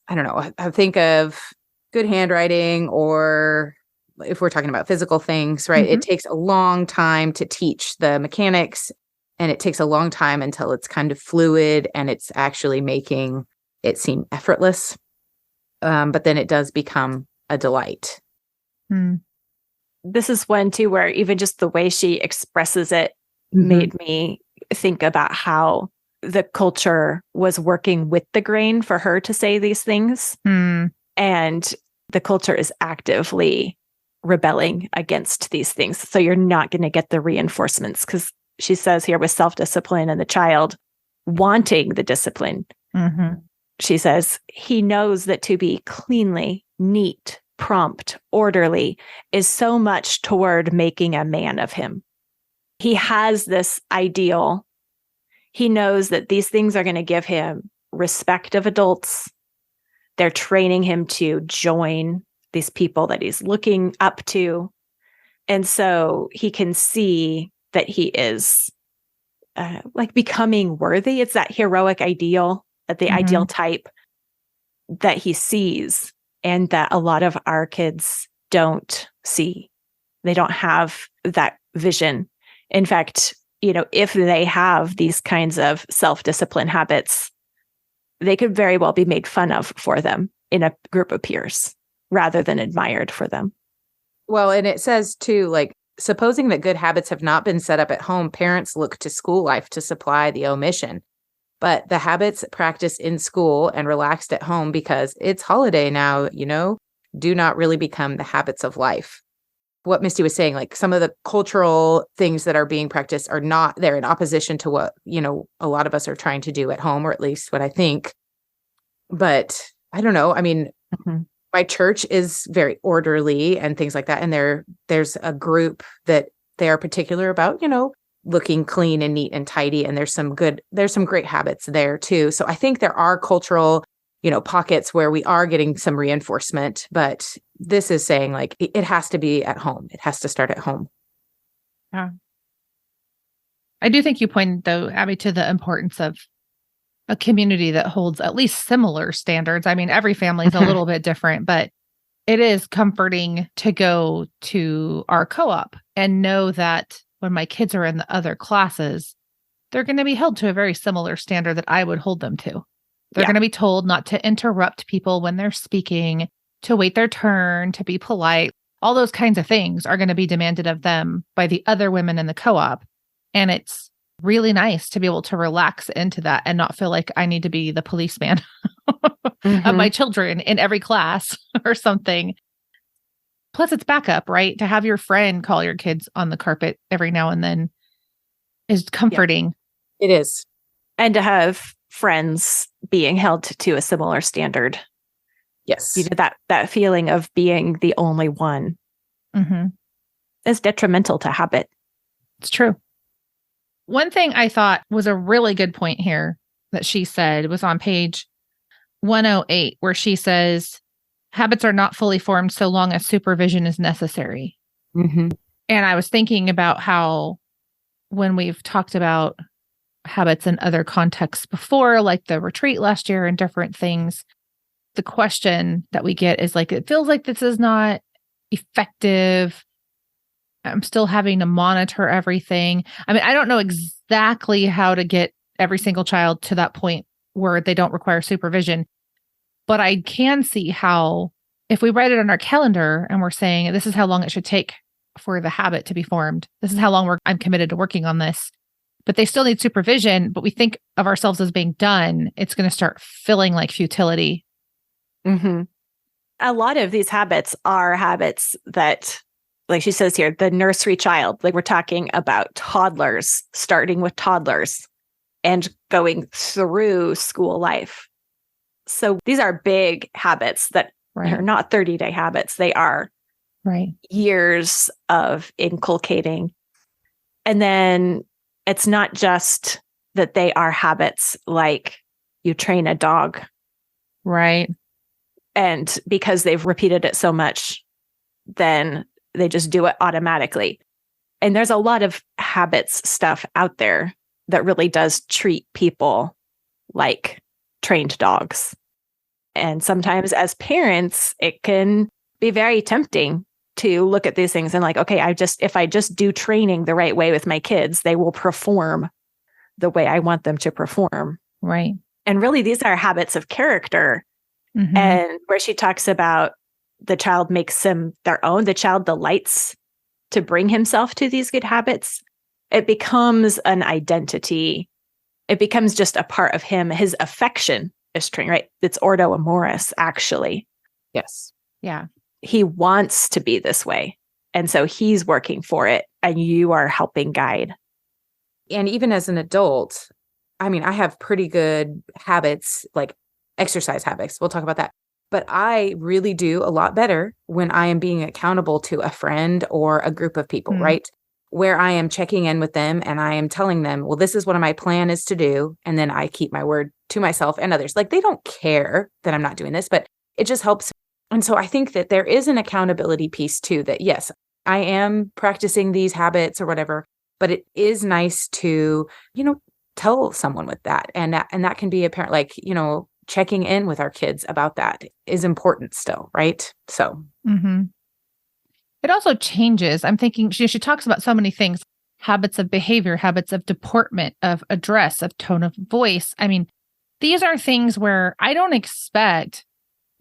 I don't know, I think of good handwriting, or if we're talking about physical things, right? It takes a long time to teach the mechanics, and it takes a long time until it's kind of fluid and it's actually making it seem effortless. But then it does become a delight. This is one too, where even just the way she expresses it made me think about how the culture was working with the grain for her to say these things. And the culture is actively rebelling against these things. So you're not going to get the reinforcements, because she says here with self-discipline and the child wanting the discipline. She says he knows that to be cleanly, neat, prompt, orderly is so much toward making a man of him. He has this ideal. He knows that these things are going to give him respect of adults. They're training him to join these people that he's looking up to. And so he can see that he is like becoming worthy. It's that heroic ideal, the ideal type that he sees, and that a lot of our kids don't see. They don't have that vision. In fact, if they have these kinds of self-discipline habits, they could very well be made fun of for them in a group of peers rather than admired for them. Well, and it says too, like, supposing that good habits have not been set up at home, parents look to school life to supply the omission. But the habits practiced in school and relaxed at home because it's holiday now, do not really become the habits of life. What Misty was saying, like some of the cultural things that are being practiced are not, they're in opposition to what, a lot of us are trying to do at home, or at least what I think. But I don't know. I mean, my my church is very orderly and things like that. And there's a group that they are particular about, looking clean and neat and tidy. And there's some great habits there too. So I think there are cultural, pockets where we are getting some reinforcement, but this is saying like, it has to be at home. It has to start at home. Yeah. I do think you pointed, though, Abby, to the importance of a community that holds at least similar standards. I mean, every family is a little bit different, but it is comforting to go to our co-op and know that when my kids are in the other classes, they're going to be held to a very similar standard that I would hold them to. They're going to be told not to interrupt people when they're speaking, to wait their turn, to be polite. All those kinds of things are going to be demanded of them by the other women in the co-op. And it's really nice to be able to relax into that and not feel like I need to be the policeman of my children in every class or something. Plus, it's backup, right? To have your friend call your kids on the carpet every now and then is comforting. Yeah, it is. And to have friends being held to a similar standard. Yes. That feeling of being the only one is detrimental to habit. It's true. One thing I thought was a really good point here that she said was on page 108, where she says, habits are not fully formed so long as supervision is necessary. And I was thinking about how when we've talked about habits in other contexts before, like the retreat last year and different things, the question that we get is like, it feels like this is not effective. I'm still having to monitor everything. I mean, I don't know exactly how to get every single child to that point where they don't require supervision, but I can see how if we write it on our calendar and we're saying, this is how long it should take for the habit to be formed. This is how long I'm committed to working on this, but they still need supervision, but we think of ourselves as being done. It's going to start feeling like futility. A lot of these habits are habits that, like she says here, the nursery child, like we're talking about toddlers, starting with toddlers and going through school life. So these are big habits that are not 30-day habits. They are years of inculcating. And then it's not just that they are habits like you train a dog. Right. And because they've repeated it so much, then they just do it automatically. And there's a lot of habits stuff out there that really does treat people like trained dogs. And sometimes as parents, it can be very tempting to look at these things and like, okay, if I just do training the right way with my kids, they will perform the way I want them to perform. Right. And really, these are habits of character. And where she talks about the child makes them their own, the child delights to bring himself to these good habits. It becomes an identity. It becomes just a part of him. His affection is trained, right? It's ordo amoris, actually. Yes. Yeah. He wants to be this way. And so he's working for it, and you are helping guide. And even as an adult, I mean, I have pretty good habits, like exercise habits. We'll talk about that. But I really do a lot better when I am being accountable to a friend or a group of people, right? Where I am checking in with them and I am telling them, well, this is what my plan is to do. And then I keep my word to myself and others. Like, they don't care that I'm not doing this, but it just helps. And so I think that there is an accountability piece too, that yes, I am practicing these habits or whatever, but it is nice to, tell someone with that. And that can be a parent, like, checking in with our kids about that is important still, right? So it also changes. I'm thinking she talks about so many things, habits of behavior, habits of deportment, of address, of tone of voice. I mean, these are things where I don't expect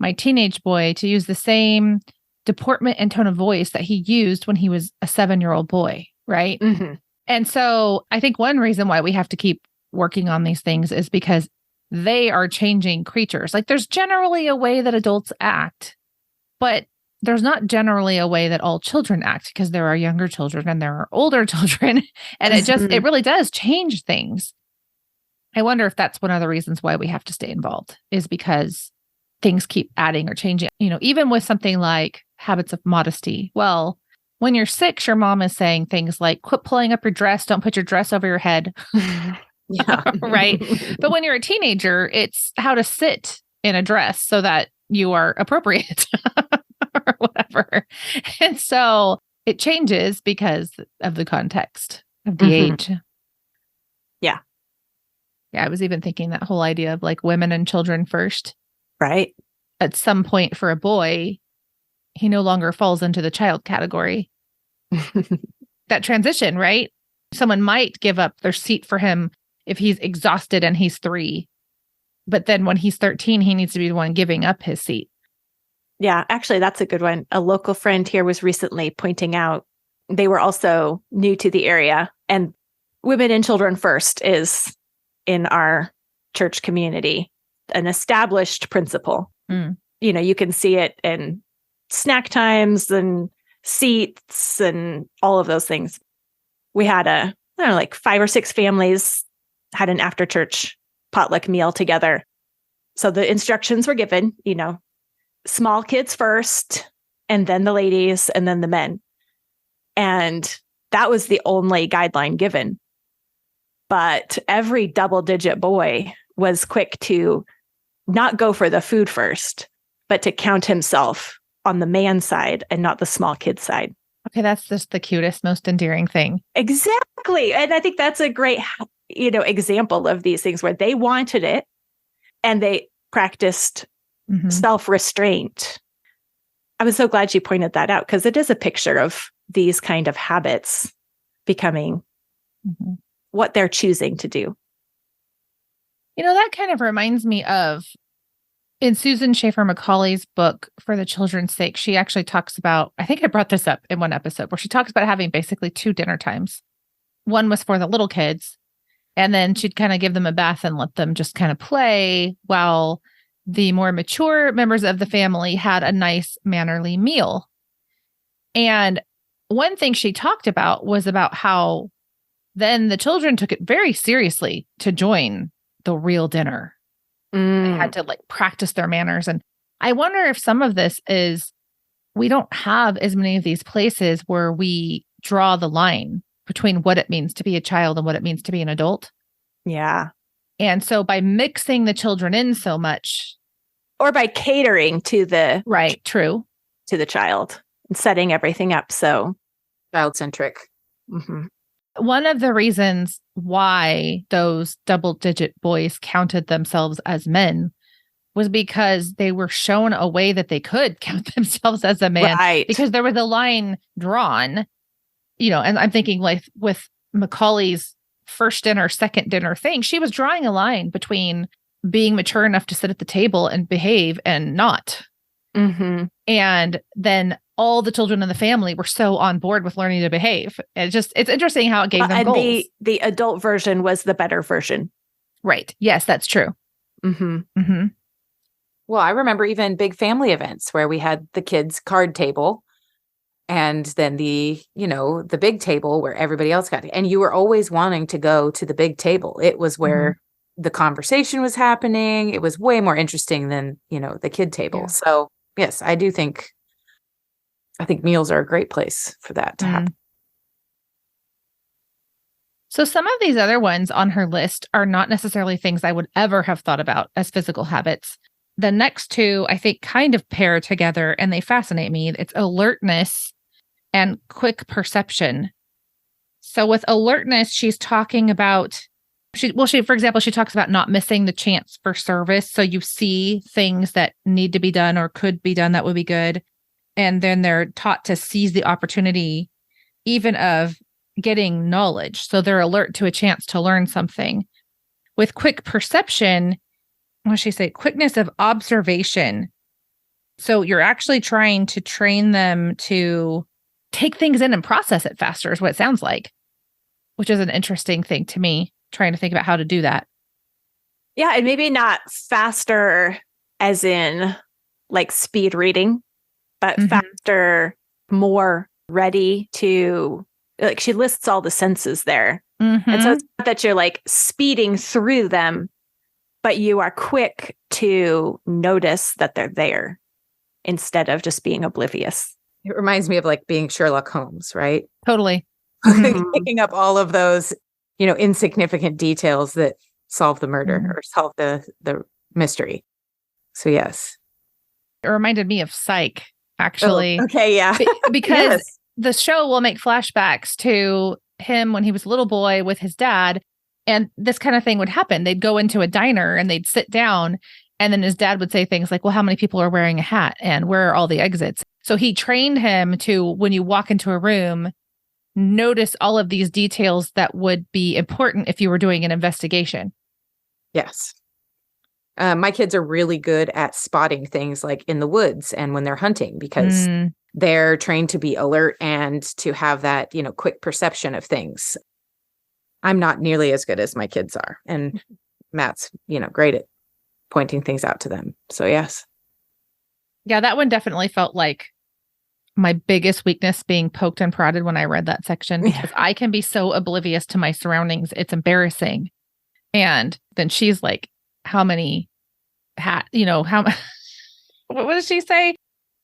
my teenage boy to use the same deportment and tone of voice that he used when he was a 7-year-old boy, right? And so I think one reason why we have to keep working on these things is because they are changing creatures. Like, there's generally a way that adults act, but there's not generally a way that all children act, because there are younger children and there are older children. And it really does change things. I wonder if that's one of the reasons why we have to stay involved, is because things keep adding or changing. Even with something like habits of modesty. Well, when you're 6, your mom is saying things like, quit pulling up your dress, don't put your dress over your head. Yeah. Right. But when you're a teenager, it's how to sit in a dress so that you are appropriate or whatever. And so it changes because of the context of the age. Yeah. Yeah. I was even thinking that whole idea of like women and children first. Right. At some point for a boy, he no longer falls into the child category. That transition, right? Someone might give up their seat for him if he's exhausted and he's 3. But then when he's 13, he needs to be the one giving up his seat. Yeah, actually, that's a good one. A local friend here was recently pointing out they were also new to the area, and women and children first is in our church community an established principle. You can see it in snack times and seats and all of those things. We had like 5 or 6 families had an after church potluck meal together. So the instructions were given, small kids first, and then the ladies, and then the men. And that was the only guideline given. But every double-digit boy was quick to not go for the food first, but to count himself on the man side and not the small kid side. Okay, that's just the cutest, most endearing thing. Exactly. And I think that's a great, example of these things where they wanted it and they practiced self-restraint. I was so glad you pointed that out because it is a picture of these kind of habits becoming what they're choosing to do. That kind of reminds me of in Susan Schaefer Macaulay's book, For the Children's Sake, she actually talks about, I think I brought this up in one episode, where she talks about having basically 2 dinner times. One was for the little kids, and then she'd kind of give them a bath and let them just kind of play while the more mature members of the family had a nice mannerly meal. And one thing she talked about was about how then the children took it very seriously to join the real dinner. They had to like practice their manners. And I wonder if some of this is we don't have as many of these places where we draw the line between what it means to be a child and what it means to be an adult. Yeah. And so by mixing the children in so much, or by catering to the to the child and setting everything up so child-centric. One of the reasons why those double-digit boys counted themselves as men was because they were shown a way that they could count themselves as a man. Right. Because there was a line drawn, and I'm thinking like with Macaulay's first dinner, second dinner thing, she was drawing a line between being mature enough to sit at the table and behave and not. And then all the children in the family were so on board with learning to behave. It's interesting how it gave them goals. And the adult version was the better version. Right. Yes, that's true. Well, I remember even big family events where we had the kids' card table and then the big table where everybody else got it. And you were always wanting to go to the big table. It was where the conversation was happening. It was way more interesting than, the kid table. Yeah. So yes, I think meals are a great place for that to happen. So some of these other ones on her list are not necessarily things I would ever have thought about as physical habits. The next 2, I think, kind of pair together and they fascinate me. It's alertness and quick perception. So with alertness, she's talking about, for example, she talks about not missing the chance for service. So you see things that need to be done or could be done that would be good. And then they're taught to seize the opportunity even of getting knowledge. So they're alert to a chance to learn something. With quick perception, what does she say? Quickness of observation. So you're actually trying to train them to take things in and process it faster is what it sounds like, which is an interesting thing to me, trying to think about how to do that. Yeah, and maybe not faster as in like speed reading, but faster, more ready to, like she lists all the senses there. And so it's not that you're like speeding through them, but you are quick to notice that they're there instead of just being oblivious. It reminds me of like being Sherlock Holmes, right? Totally. Picking up all of those, insignificant details that solve the murder or solve the mystery. So yes. It reminded me of Psych, actually. Oh, okay, yeah. Because the show will make flashbacks to him when he was a little boy with his dad. And this kind of thing would happen. They'd go into a diner and they'd sit down. And then his dad would say things like, well, how many people are wearing a hat? And where are all the exits? So he trained him to, when you walk into a room, notice all of these details that would be important if you were doing an investigation. Yes. My kids are really good at spotting things like in the woods and when they're hunting because they're trained to be alert and to have that, quick perception of things. I'm not nearly as good as my kids are. And Matt's, great at pointing things out to them. So yes. Yeah, that one definitely felt like my biggest weakness being poked and prodded when I read that section because I can be so oblivious to my surroundings. It's embarrassing. And then she's like, how many what does she say?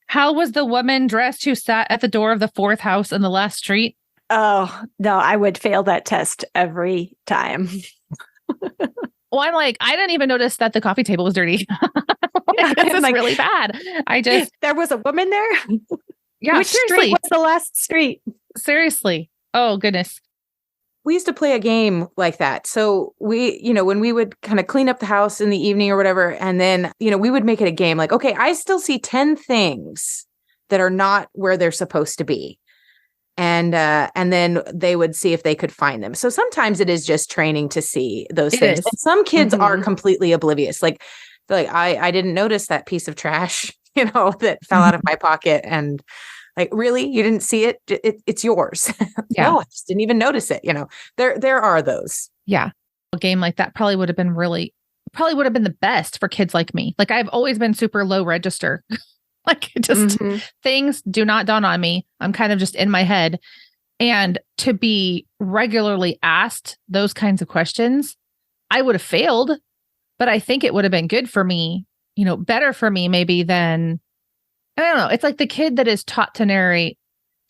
How was the woman dressed who sat at the door of the fourth house in the last street? Oh, no, I would fail that test every time. Well, I'm like, I didn't even notice that the coffee table was dirty. This is really bad. There was a woman there? Yeah, Which street was the last street? Seriously. Oh, goodness. We used to play a game like that. So we, when we would kind of clean up the house in the evening or whatever, and then, we would make it a game like, okay, I still see 10 things that are not where they're supposed to be. And then they would see if they could find them. So sometimes it is just training to see those things. And some kids are completely oblivious. Like, they're like, I didn't notice that piece of trash, that fell out of my pocket. And like, really? You didn't see it? It's yours. Yeah. No, I just didn't even notice it. There are those. Yeah. A game like that probably would have been the best for kids like me. Like I've always been super low register. Like just things do not dawn on me. I'm kind of just in my head. And to be regularly asked those kinds of questions, I would have failed, but I think it would have been good for me, better for me maybe than, I don't know. It's like the kid that is taught to narrate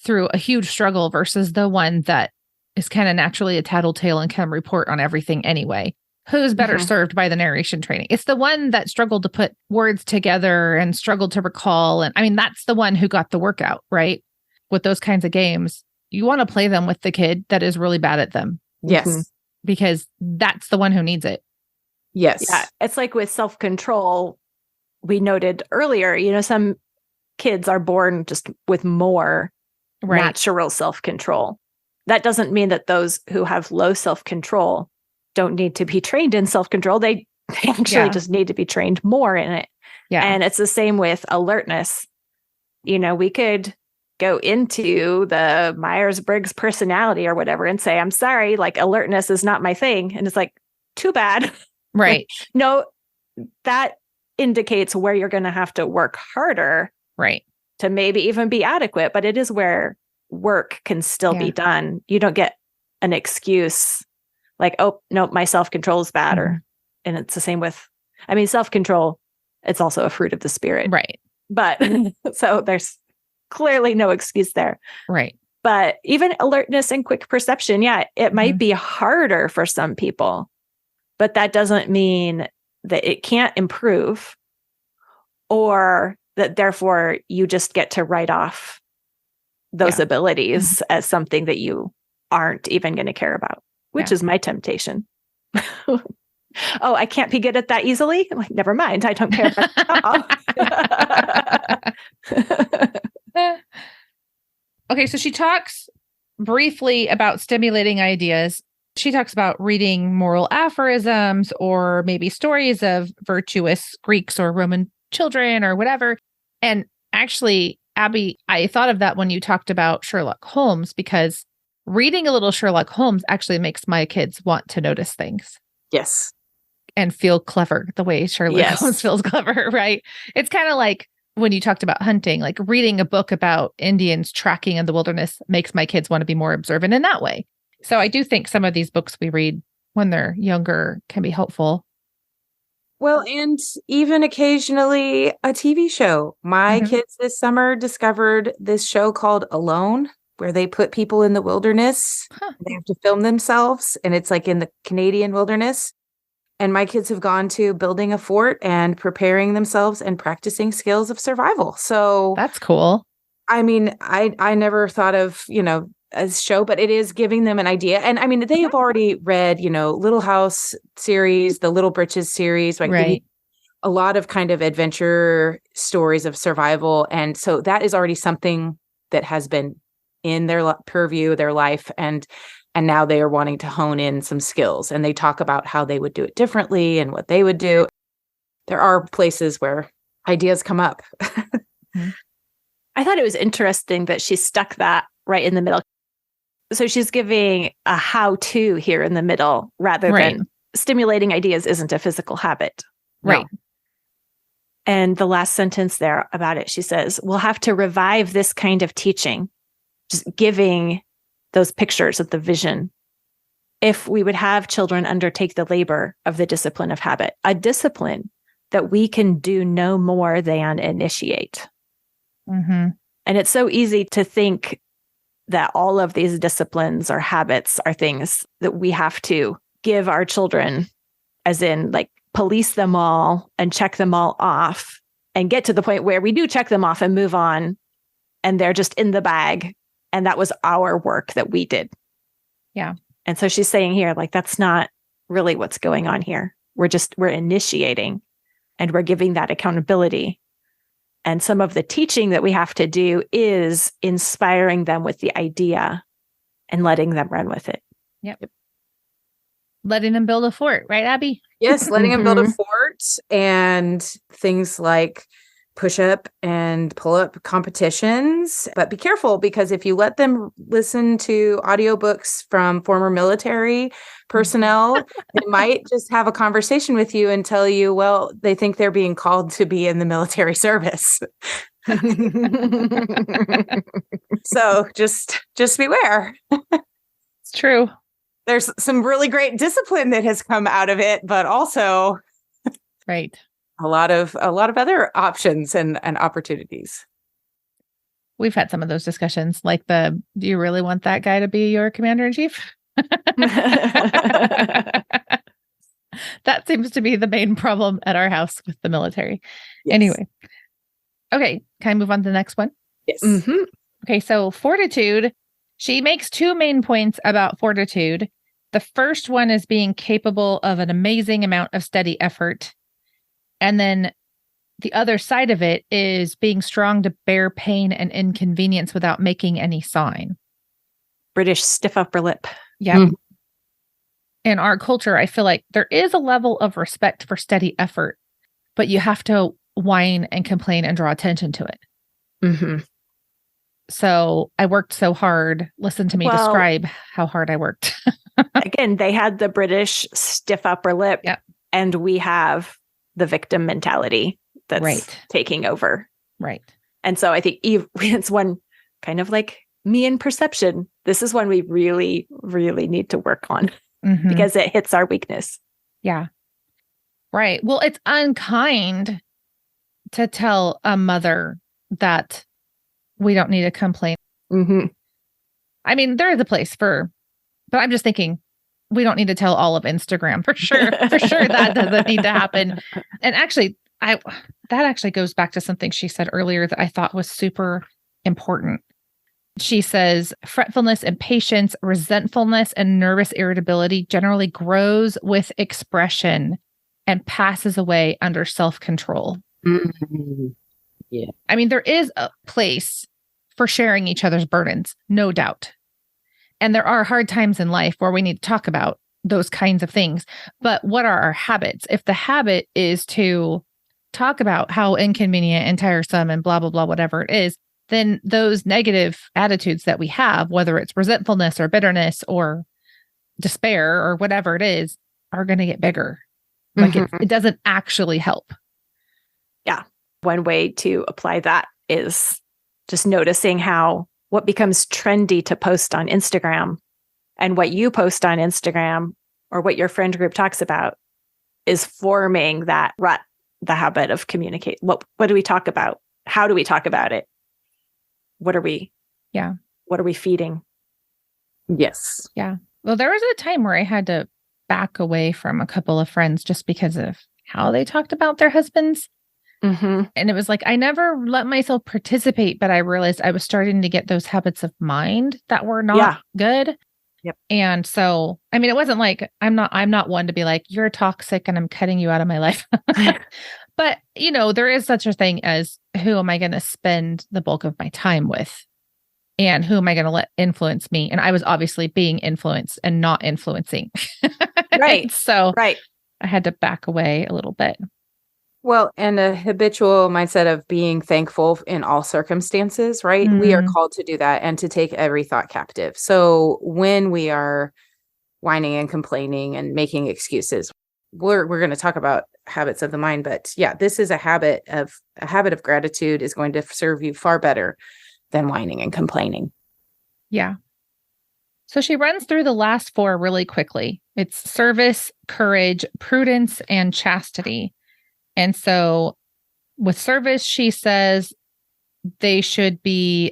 through a huge struggle versus the one that is kind of naturally a tattletale and can report on everything anyway. Who's better served by the narration training? It's the one that struggled to put words together and struggled to recall. And I mean, that's the one who got the workout, right? With those kinds of games, you want to play them with the kid that is really bad at them. Yes. Because that's the one who needs it. Yes. Yeah. It's like with self-control, we noted earlier, some kids are born just with more natural self-control. That doesn't mean that those who have low self-control don't need to be trained in self-control. They actually just need to be trained more in it. Yeah. And it's the same with alertness. We could go into the Myers-Briggs personality or whatever and say, I'm sorry, like alertness is not my thing. And it's like, too bad. Right. No, that indicates where you're going to have to work harder. Right. To maybe even be adequate, but it is where work can still be done. You don't get an excuse like, oh, no, my self-control is bad. And it's the same with, self-control, it's also a fruit of the spirit. Right. But so there's clearly no excuse there. Right. But even alertness and quick perception, it might be harder for some people, but that doesn't mean that it can't improve or that therefore you just get to write off those abilities as something that you aren't even going to care about, which is my temptation. Oh, I can't be good at that easily? I'm like, never mind. I don't care about that. Okay, so she talks briefly about stimulating ideas. She talks about reading moral aphorisms or maybe stories of virtuous Greeks or Roman children or whatever. And actually, Abby, I thought of that when you talked about Sherlock Holmes, because reading a little Sherlock Holmes actually makes my kids want to notice things. Yes. And feel clever the way Sherlock Holmes feels clever, right? It's kind of like when you talked about hunting, like reading a book about Indians tracking in the wilderness makes my kids want to be more observant in that way. So I do think some of these books we read when they're younger can be helpful. Well, and even occasionally a TV show. My kids this summer discovered this show called Alone, where they put people in the wilderness. They have to film themselves, and it's like in the Canadian wilderness. And my kids have gone to building a fort and preparing themselves and practicing skills of survival. So that's cool. I mean, I never thought of, a show, but it is giving them an idea. And I mean, they have already read, Little House series, the Little Britches series, like right. a lot of kind of adventure stories of survival. And so that is already something that has been in their purview, their life. And now they are wanting to hone in some skills, and they talk about how they would do it differently and what they would do. There are places where ideas come up. I thought it was interesting that she stuck that right in the middle. So she's giving a how-to here in the middle rather than stimulating ideas isn't a physical habit. Right. No. And the last sentence there about it, she says, we'll have to revive this kind of teaching, just giving those pictures of the vision, if we would have children undertake the labor of the discipline of habit, a discipline that we can do no more than initiate. Mm-hmm. And it's so easy to think that all of these disciplines or habits are things that we have to give our children, as in like police them all and check them all off and get to the point where we do check them off and move on and they're just in the bag. And that was our work that we did. Yeah. And so she's saying here, like, that's not really what's going on here. We're initiating and we're giving that accountability. And some of the teaching that we have to do is inspiring them with the idea and letting them run with it. Yep. Letting them build a fort, right, Abby? Yes, letting them build a fort, and things like push-up and pull-up competitions. But be careful, because if you let them listen to audiobooks from former military personnel, they might just have a conversation with you and tell you, well, they think they're being called to be in the military service. So just beware. It's true. There's some really great discipline that has come out of it, but also right. a lot of other options and opportunities. We've had some of those discussions, like do you really want that guy to be your commander-in-chief? That seems to be the main problem at our house with the military. Yes. Anyway. Okay. Can I move on to the next one? Yes. Mm-hmm. Okay. So fortitude, she makes two main points about fortitude. The first one is being capable of an amazing amount of steady effort. And then the other side of it is being strong to bear pain and inconvenience without making any sign. British stiff upper lip. Yeah. Mm. In our culture, I feel like there is a level of respect for steady effort, but you have to whine and complain and draw attention to it. Mm-hmm. So I worked so hard. Listen to me describe how hard I worked. Again, they had the British stiff upper lip, yep. And we have the victim mentality that's taking over. Right. And so I think it's one kind of like me in perception. This is one we really, really need to work on because it hits our weakness. Yeah. Right. Well, it's unkind to tell a mother that we don't need to complain. Mm-hmm. I mean, there is a place but I'm just thinking we don't need to tell all of Instagram for sure. For sure that doesn't need to happen. And actually, that actually goes back to something she said earlier that I thought was super important. She says, fretfulness, impatience, resentfulness, and nervous irritability generally grows with expression and passes away under self-control. Mm-hmm. Yeah. I mean, there is a place for sharing each other's burdens, no doubt. And there are hard times in life where we need to talk about those kinds of things. But what are our habits? If the habit is to talk about how inconvenient and tiresome and blah, blah, blah, whatever it is, then those negative attitudes that we have, whether it's resentfulness or bitterness or despair or whatever it is, are going to get bigger. Like it doesn't actually help. Yeah. One way to apply that is just noticing what becomes trendy to post on Instagram and what you post on Instagram or what your friend group talks about is forming that rut, the habit of communicate. What do we talk about? How do we talk about it? What are we feeding? Yes. Yeah. Well, there was a time where I had to back away from a couple of friends just because of how they talked about their husbands. Mm-hmm. And it was like, I never let myself participate, but I realized I was starting to get those habits of mind that were not good. Yep. And so, I mean, it wasn't like, I'm not one to be like, you're toxic and I'm cutting you out of my life. But, there is such a thing as who am I going to spend the bulk of my time with? And who am I going to let influence me? And I was obviously being influenced and not influencing. Right. So right. I had to back away a little bit. Well, and a habitual mindset of being thankful in all circumstances, right? We are called to do that and to take every thought captive. So when we are whining and complaining and making excuses, we're going to talk about habits of the mind. But yeah, this is a habit of gratitude is going to serve you far better than whining and complaining. Yeah. So she runs through the last 4 really quickly. It's service, courage, prudence, and chastity. And so with service, she says they should be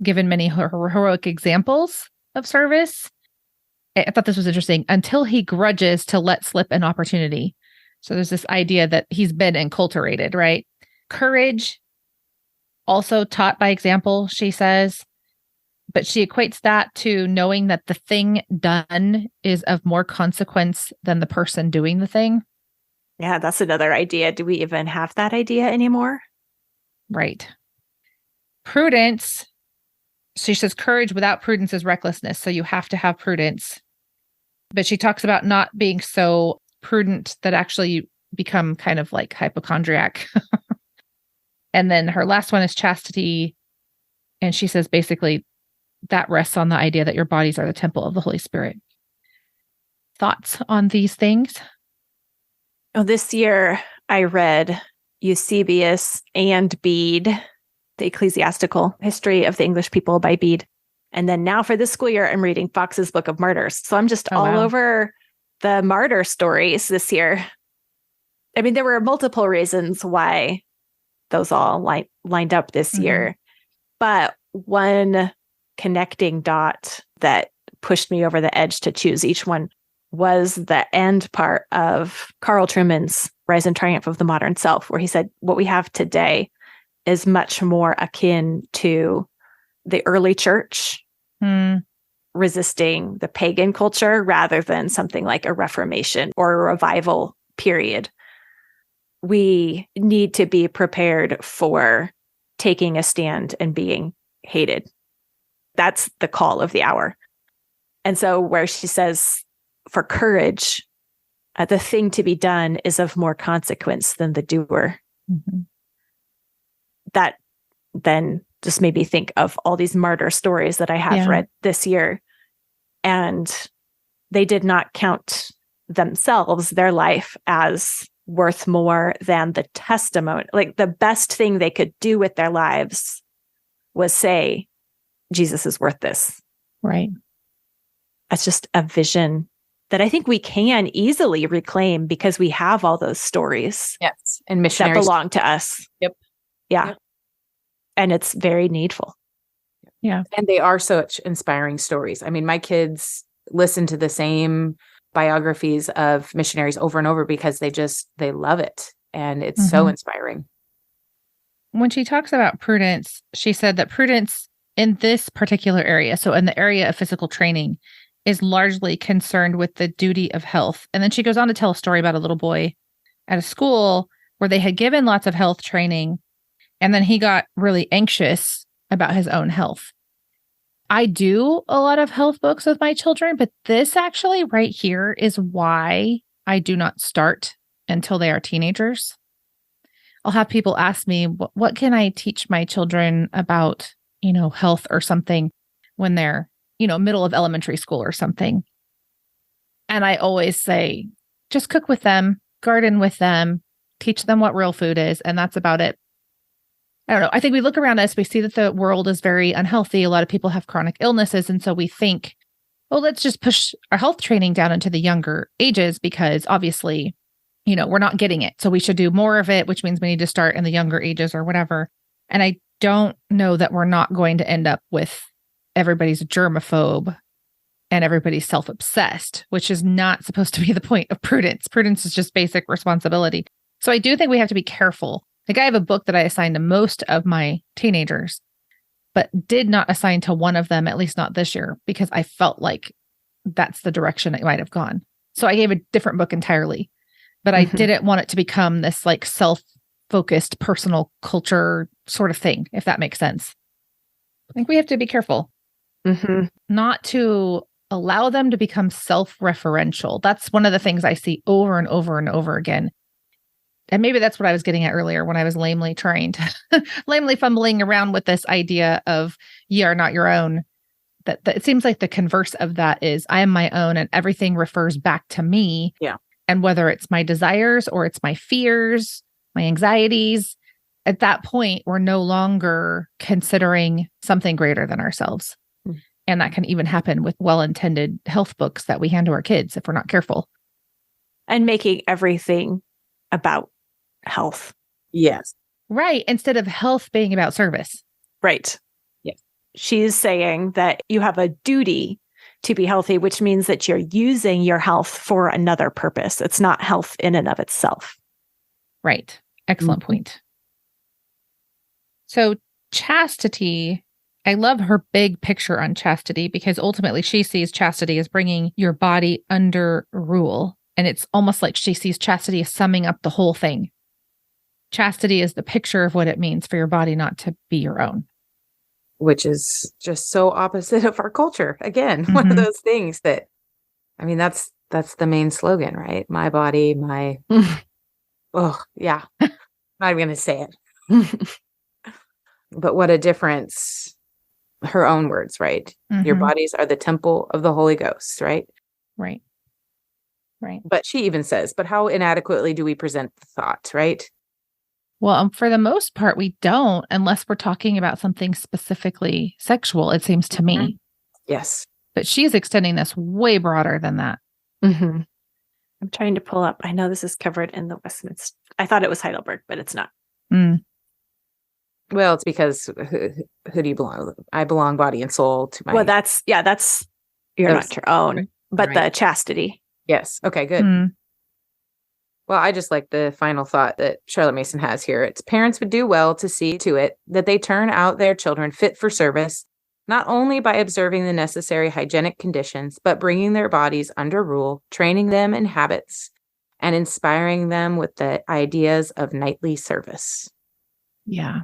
given many heroic examples of service. I thought this was interesting. Until he grudges to let slip an opportunity. So there's this idea that he's been enculturated, right? Courage, also taught by example, she says. But she equates that to knowing that the thing done is of more consequence than the person doing the thing. Yeah, that's another idea. Do we even have that idea anymore? Right. Prudence. She says courage without prudence is recklessness. So you have to have prudence. But she talks about not being so prudent that actually you become kind of like hypochondriac. And then her last one is chastity. And she says basically that rests on the idea that your bodies are the temple of the Holy Spirit. Thoughts on these things? Oh, this year I read Eusebius and Bede, the Ecclesiastical History of the English People by Bede. And then now for this school year, I'm reading Fox's Book of Martyrs. So I'm just all over the martyr stories this year. I mean, there were multiple reasons why those all lined up this year. But one connecting dot that pushed me over the edge to choose each one was the end part of Carl Trueman's Rise and Triumph of the Modern Self, where he said, what we have today is much more akin to the early church resisting the pagan culture rather than something like a Reformation or a revival period. We need to be prepared for taking a stand and being hated. That's the call of the hour. And so where she says, for courage, the thing to be done is of more consequence than the doer. That then just made me think of all these martyr stories that I have read this year. And they did not count themselves, their life, as worth more than the testimony. Like the best thing they could do with their lives was say, Jesus is worth this. Right. That's just a vision that I think we can easily reclaim because we have all those stories. Yes. And missionaries that belong to us. Yep. Yeah. Yep. And it's very needful. Yeah. And they are such inspiring stories. I mean, my kids listen to the same biographies of missionaries over and over because they love it. And it's so inspiring. When she talks about prudence, she said that prudence in this particular area, so in the area of physical training, is largely concerned with the duty of health. And then she goes on to tell a story about a little boy at a school where they had given lots of health training, and then he got really anxious about his own health. I do a lot of health books with my children, but this actually right here is why I do not start until they are teenagers. I'll have people ask me, what can I teach my children about, health or something when they're, middle of elementary school or something. And I always say, just cook with them, garden with them, teach them what real food is. And that's about it. I don't know. I think we look around us, we see that the world is very unhealthy. A lot of people have chronic illnesses. And so we think, well, let's just push our health training down into the younger ages because obviously, we're not getting it. So we should do more of it, which means we need to start in the younger ages or whatever. And I don't know that we're not going to end up with everybody's germaphobe and everybody's self-obsessed, which is not supposed to be the point of prudence. Prudence is just basic responsibility. So I do think we have to be careful. Like I have a book that I assigned to most of my teenagers, but did not assign to one of them, at least not this year, because I felt like that's the direction it might have gone. So I gave a different book entirely, but I didn't want it to become this like self-focused personal culture sort of thing, if that makes sense. I think we have to be careful not to allow them to become self-referential. That's one of the things I see over and over and over again. And maybe that's what I was getting at earlier when I was lamely fumbling around with this idea of ye are not your own. That it seems like the converse of that is I am my own and everything refers back to me. Yeah. And whether it's my desires or it's my fears, my anxieties, at that point, we're no longer considering something greater than ourselves. And that can even happen with well-intended health books that we hand to our kids if we're not careful. And making everything about health. Yes. Right. Instead of health being about service. Right. Yes. She's saying that you have a duty to be healthy, which means that you're using your health for another purpose. It's not health in and of itself. Right. Excellent point. So chastity, I love her big picture on chastity because ultimately she sees chastity as bringing your body under rule. And it's almost like she sees chastity as summing up the whole thing. Chastity is the picture of what it means for your body not to be your own. Which is just so opposite of our culture. Again, one of those things that, I mean, that's the main slogan, right? My body, my, oh, yeah. Not even going to say it. But what a difference. Her own words, right? Your bodies are the temple of the Holy Ghost, right? Right. Right. But she even says, but how inadequately do we present the thought, right? Well, for the most part, we don't, unless we're talking about something specifically sexual, it seems to me. Yes. But she's extending this way broader than that. I'm trying to pull up. I know this is covered in the Westminster. I thought it was Heidelberg, but it's not. Well, it's because who do you belong? I belong body and soul to my... Well, that's you're not your own, but the chastity. Yes. Okay, good. Well, I just like the final thought that Charlotte Mason has here. It's parents would do well to see to it that they turn out their children fit for service, not only by observing the necessary hygienic conditions, but bringing their bodies under rule, training them in habits, and inspiring them with the ideas of knightly service. Yeah.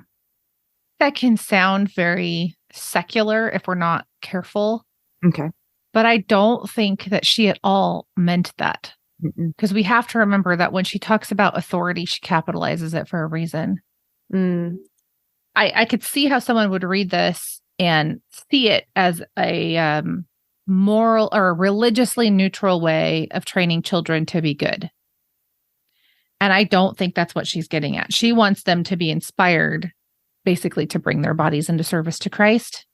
That can sound very secular if we're not careful. Okay. But I don't think that she at all meant that. Because we have to remember that when she talks about authority, she capitalizes it for a reason. I could see how someone would read this and see it as a moral or religiously neutral way of training children to be good. And I don't think that's what she's getting at. She wants them to be inspired, basically, to bring their bodies into service to Christ.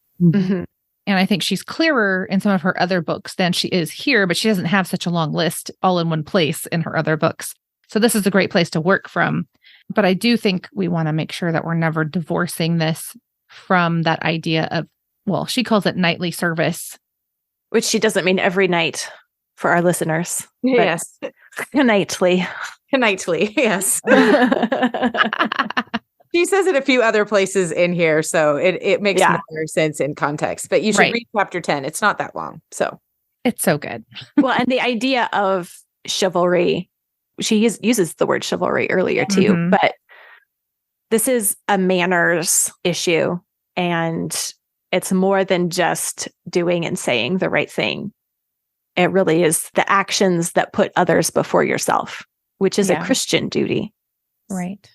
And I think she's clearer in some of her other books than she is here, but she doesn't have such a long list all in one place in her other books. So this is a great place to work from. But I do think we want to make sure that we're never divorcing this from that idea of, well, she calls it knightly service. Which she doesn't mean every night for our listeners. Yes. Nightly. Nightly, yes. She says it a few other places in here, so it makes more sense in context. But you should read chapter 10. It's not that long, so. It's so good. Well, and the idea of chivalry, she uses the word chivalry earlier too, but this is a manners issue, and it's more than just doing and saying the right thing. It really is the actions that put others before yourself, which is a Christian duty. Right.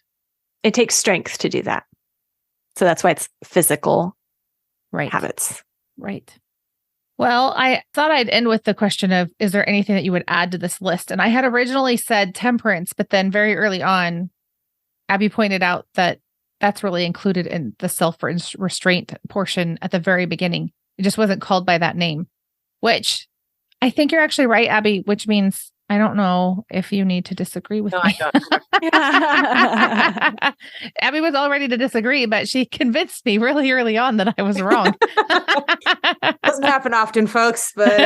It takes strength to do that. So that's why it's physical habits. Right. Well, I thought I'd end with the question of, is there anything that you would add to this list? And I had originally said temperance, but then very early on, Abby pointed out that that's really included in the self-restraint portion at the very beginning. It just wasn't called by that name, which I think you're actually right, Abby, which means I don't know if you need to disagree with No, me. I don't. Abby was all ready to disagree, but she convinced me really early on that I was wrong. Doesn't happen often, folks, but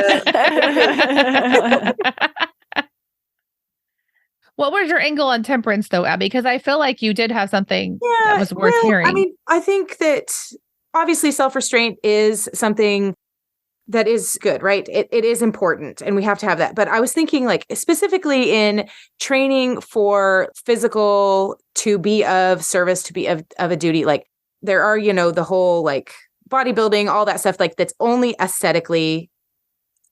what was your angle on temperance though, Abby? Because I feel like you did have something that was worth hearing. I mean, I think that obviously self-restraint is something that is good, right? It is important and we have to have that. But I was thinking like specifically in training for physical to be of service, to be of a duty, like there are, the whole like bodybuilding, all that stuff, like that's only aesthetically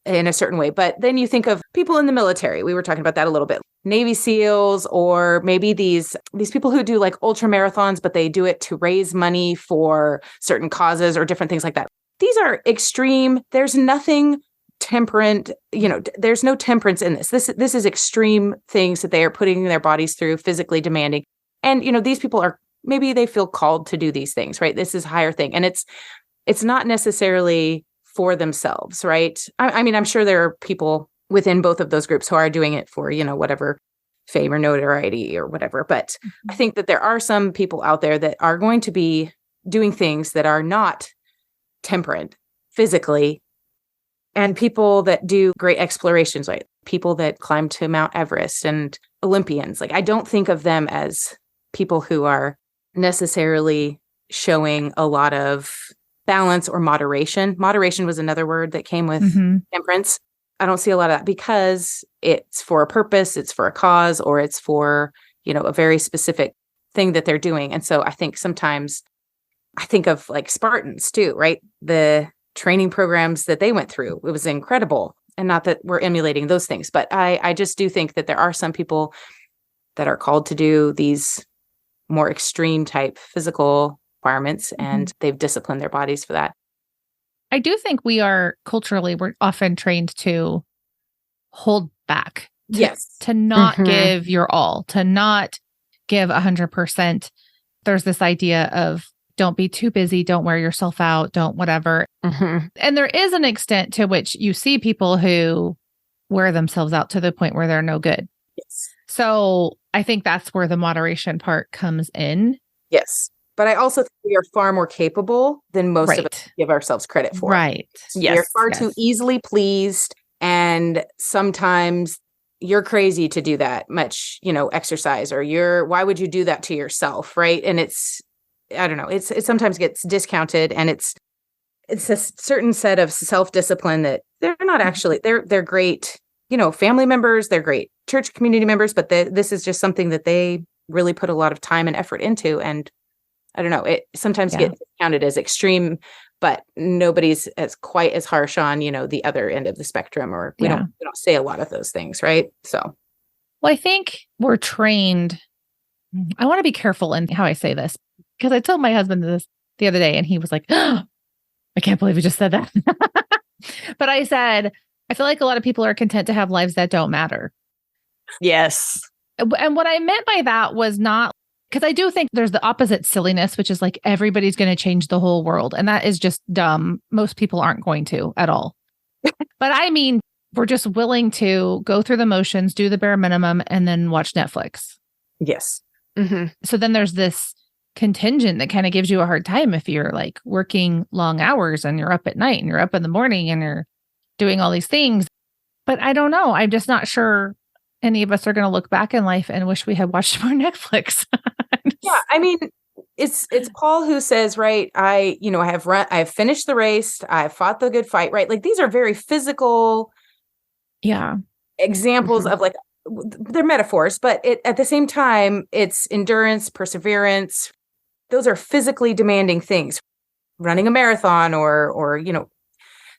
in a certain way. But then you think of people in the military. We were talking about that a little bit. Navy SEALs, or maybe these people who do like ultra marathons, but they do it to raise money for certain causes or different things like that. These are extreme. There's nothing temperate, there's no temperance in this. This is extreme things that they are putting their bodies through, physically demanding. And, these people are, maybe they feel called to do these things, right? This is a higher thing. And it's not necessarily for themselves, right? I mean, I'm sure there are people within both of those groups who are doing it for, whatever fame or notoriety or whatever. But I think that there are some people out there that are going to be doing things that are not temperate physically, and people that do great explorations, like people that climb to Mount Everest and Olympians. Like, I don't think of them as people who are necessarily showing a lot of balance or moderation. Moderation was another word that came with temperance. I don't see a lot of that because it's for a purpose, it's for a cause, or it's for, a very specific thing that they're doing. And so I think sometimes I think of like Spartans too, right? The training programs that they went through, it was incredible. And not that we're emulating those things, but I just do think that there are some people that are called to do these more extreme type physical requirements, and they've disciplined their bodies for that. I do think we're often trained to hold back. To not give your all, to not give 100%. There's this idea of don't be too busy, don't wear yourself out, don't whatever. And there is an extent to which you see people who wear themselves out to the point where they're no good. Yes. So I think that's where the moderation part comes in. Yes. But I also think we are far more capable than most of us give ourselves credit for. Right. Yes. We are far too easily pleased. And sometimes you're crazy to do that much, exercise, or why would you do that to yourself? Right. And I don't know, it sometimes gets discounted, and it's a certain set of self-discipline that they're not actually, they're great, family members, they're great church community members, but this is just something that they really put a lot of time and effort into. And I don't know, it sometimes gets counted as extreme, but nobody's quite as harsh on, the other end of the spectrum, or we don't say a lot of those things. Right. So. Well, I think we're trained. I want to be careful in how I say this, because I told my husband this the other day and he was like, oh, I can't believe you just said that. But I said, I feel like a lot of people are content to have lives that don't matter. Yes. And what I meant by that was not, because I do think there's the opposite silliness, which is like everybody's going to change the whole world. And that is just dumb. Most people aren't going to at all. But I mean, we're just willing to go through the motions, do the bare minimum, and then watch Netflix. Yes. So then there's this contingent that kind of gives you a hard time if you're like working long hours and you're up at night and you're up in the morning and you're doing all these things. But I don't know. I'm just not sure any of us are going to look back in life and wish we had watched more Netflix. Yeah. I mean, it's Paul who says, right, I have finished the race. I've fought the good fight, right? Like these are very physical examples of like, they're metaphors, but at the same time, it's endurance, perseverance. Those are physically demanding things. Running a marathon or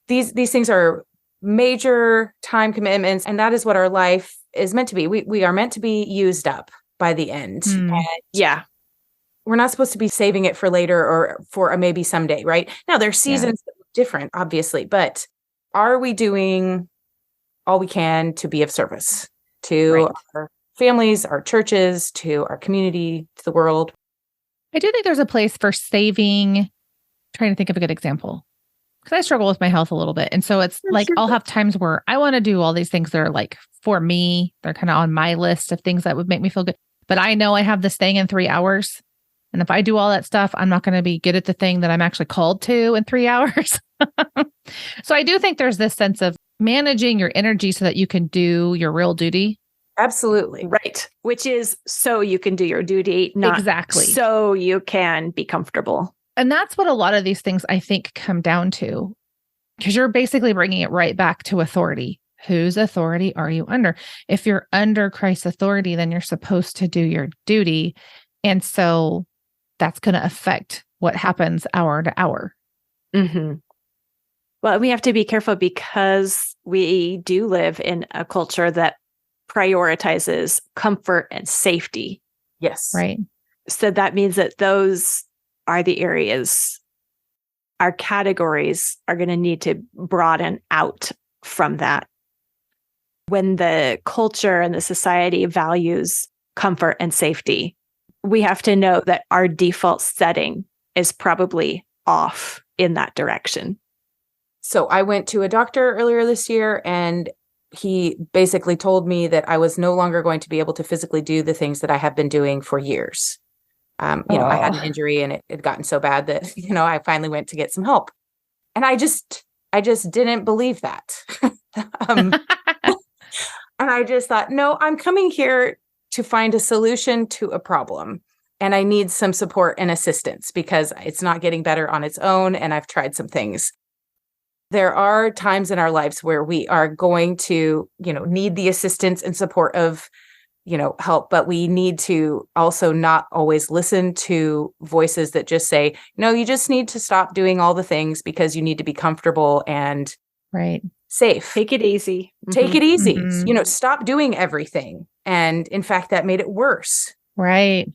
these things are major time commitments, and that is what our life is meant to be. We are meant to be used up by the end. And we're not supposed to be saving it for later or for a maybe someday, right? Now there's seasons that look different, obviously, but are we doing all we can to be of service to our families, our churches, to our community, to the world? I do think there's a place for saving. Trying to think of a good example. because I struggle with my health a little bit. And so it's like, I'll have times where I want to do all these things that are like for me. They're kind of on my list of things that would make me feel good. But I know I have this thing in 3 hours. And if I do all that stuff, I'm not going to be good at the thing that I'm actually called to in 3 hours. So I do think there's this sense of managing your energy so that you can do your real duty. Absolutely. Right. Which is so you can do your duty, not Exactly. so you can be comfortable. And that's what a lot of these things I think come down to, because you're basically bringing it right back to authority. Whose authority are you under? If you're under Christ's authority, then you're supposed to do your duty. And so that's going to affect what happens hour to hour. Mm-hmm. Well, we have to be careful because we do live in a culture that prioritizes comfort and safety. Yes. Right. So that means that those are the areas, our categories are going to need to broaden out from that. When the culture and the society values comfort and safety, we have to know that our default setting is probably off in that direction. So I went to a doctor earlier this year, and he basically told me that I was no longer going to be able to physically do the things that I have been doing for years. I had an injury, and it had gotten so bad that, I finally went to get some help. And I just didn't believe that. And I just thought, no, I'm coming here to find a solution to a problem. And I need some support and assistance because it's not getting better on its own. And I've tried some things. There are times in our lives where we are going to, need the assistance and support of, help, but we need to also not always listen to voices that just say, no, you just need to stop doing all the things because you need to be comfortable and safe. Take it easy. Take it easy. Mm-hmm. Stop doing everything. And in fact, that made it worse. Right.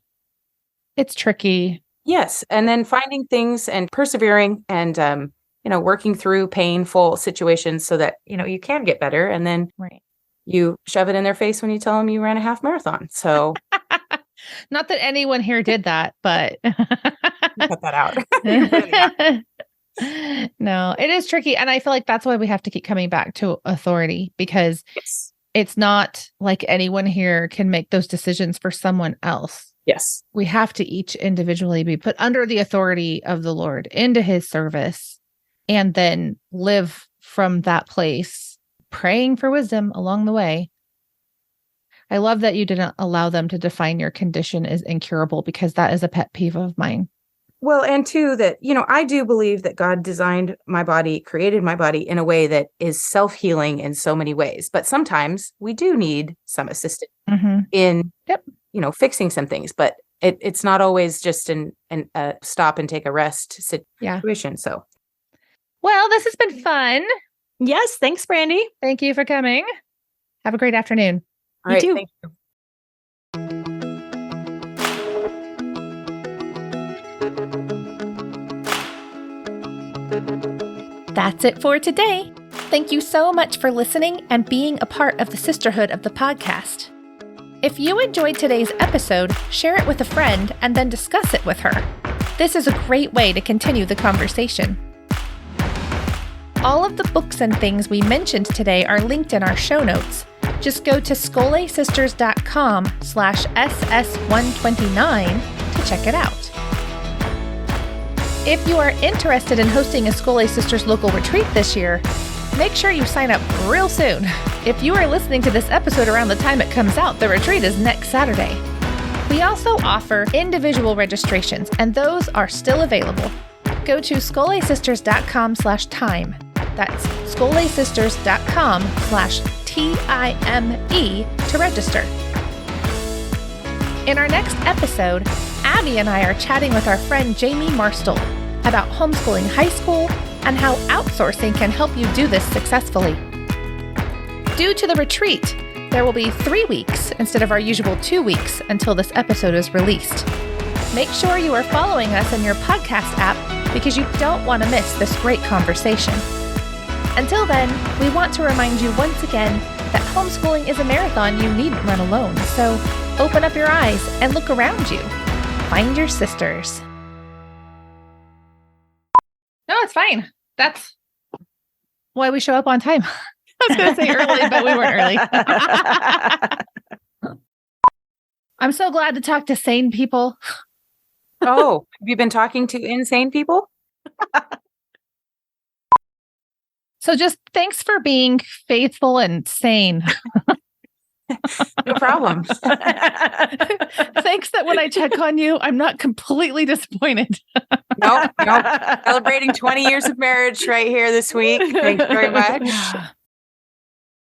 It's tricky. Yes. And then finding things and persevering and, working through painful situations so that, you can get better. And then you shove it in their face when you tell them you ran a half marathon. So not that anyone here did that, but cut that out. No, it is tricky. And I feel like that's why we have to keep coming back to authority, because it's not like anyone here can make those decisions for someone else. Yes. We have to each individually be put under the authority of the Lord into his service and then live from that place, praying for wisdom along the way. I love that you didn't allow them to define your condition as incurable, because that is a pet peeve of mine. Well, and two, that, I do believe that God designed my body, created my body in a way that is self-healing in so many ways. But sometimes we do need some assistance in, fixing some things. But it's not always just an stop and take a rest situation. So, well, this has been fun. Yes. Thanks, Brandy. Thank you for coming. Have a great afternoon. All right, too. Thank you. That's it for today. Thank you so much for listening and being a part of the sisterhood of the podcast. If you enjoyed today's episode, share it with a friend and then discuss it with her. This is a great way to continue the conversation. All of the books and things we mentioned today are linked in our show notes. Just go to scolesisters.com/SS129 to check it out. If you are interested in hosting a Skole Sisters local retreat this year, make sure you sign up real soon. If you are listening to this episode around the time it comes out, the retreat is next Saturday. We also offer individual registrations, and those are still available. Go to scolesisters.com/time. That's scolesisters.com/TIME to register. In our next episode, Abby and I are chatting with our friend Jamie Marstall about homeschooling high school and how outsourcing can help you do this successfully. Due to the retreat, there will be 3 weeks instead of our usual 2 weeks until this episode is released. Make sure you are following us in your podcast app because you don't want to miss this great conversation. Until then, we want to remind you once again that homeschooling is a marathon you needn't run alone, so open up your eyes and look around you. Find your sisters. No, it's fine. That's why we show up on time. I was going to say early, but we weren't early. I'm so glad to talk to sane people. Oh, have you been talking to insane people? So just thanks for being faithful and sane. No problem. Thanks that when I check on you, I'm not completely disappointed. Nope. Celebrating 20 years of marriage right here this week. Thanks very much.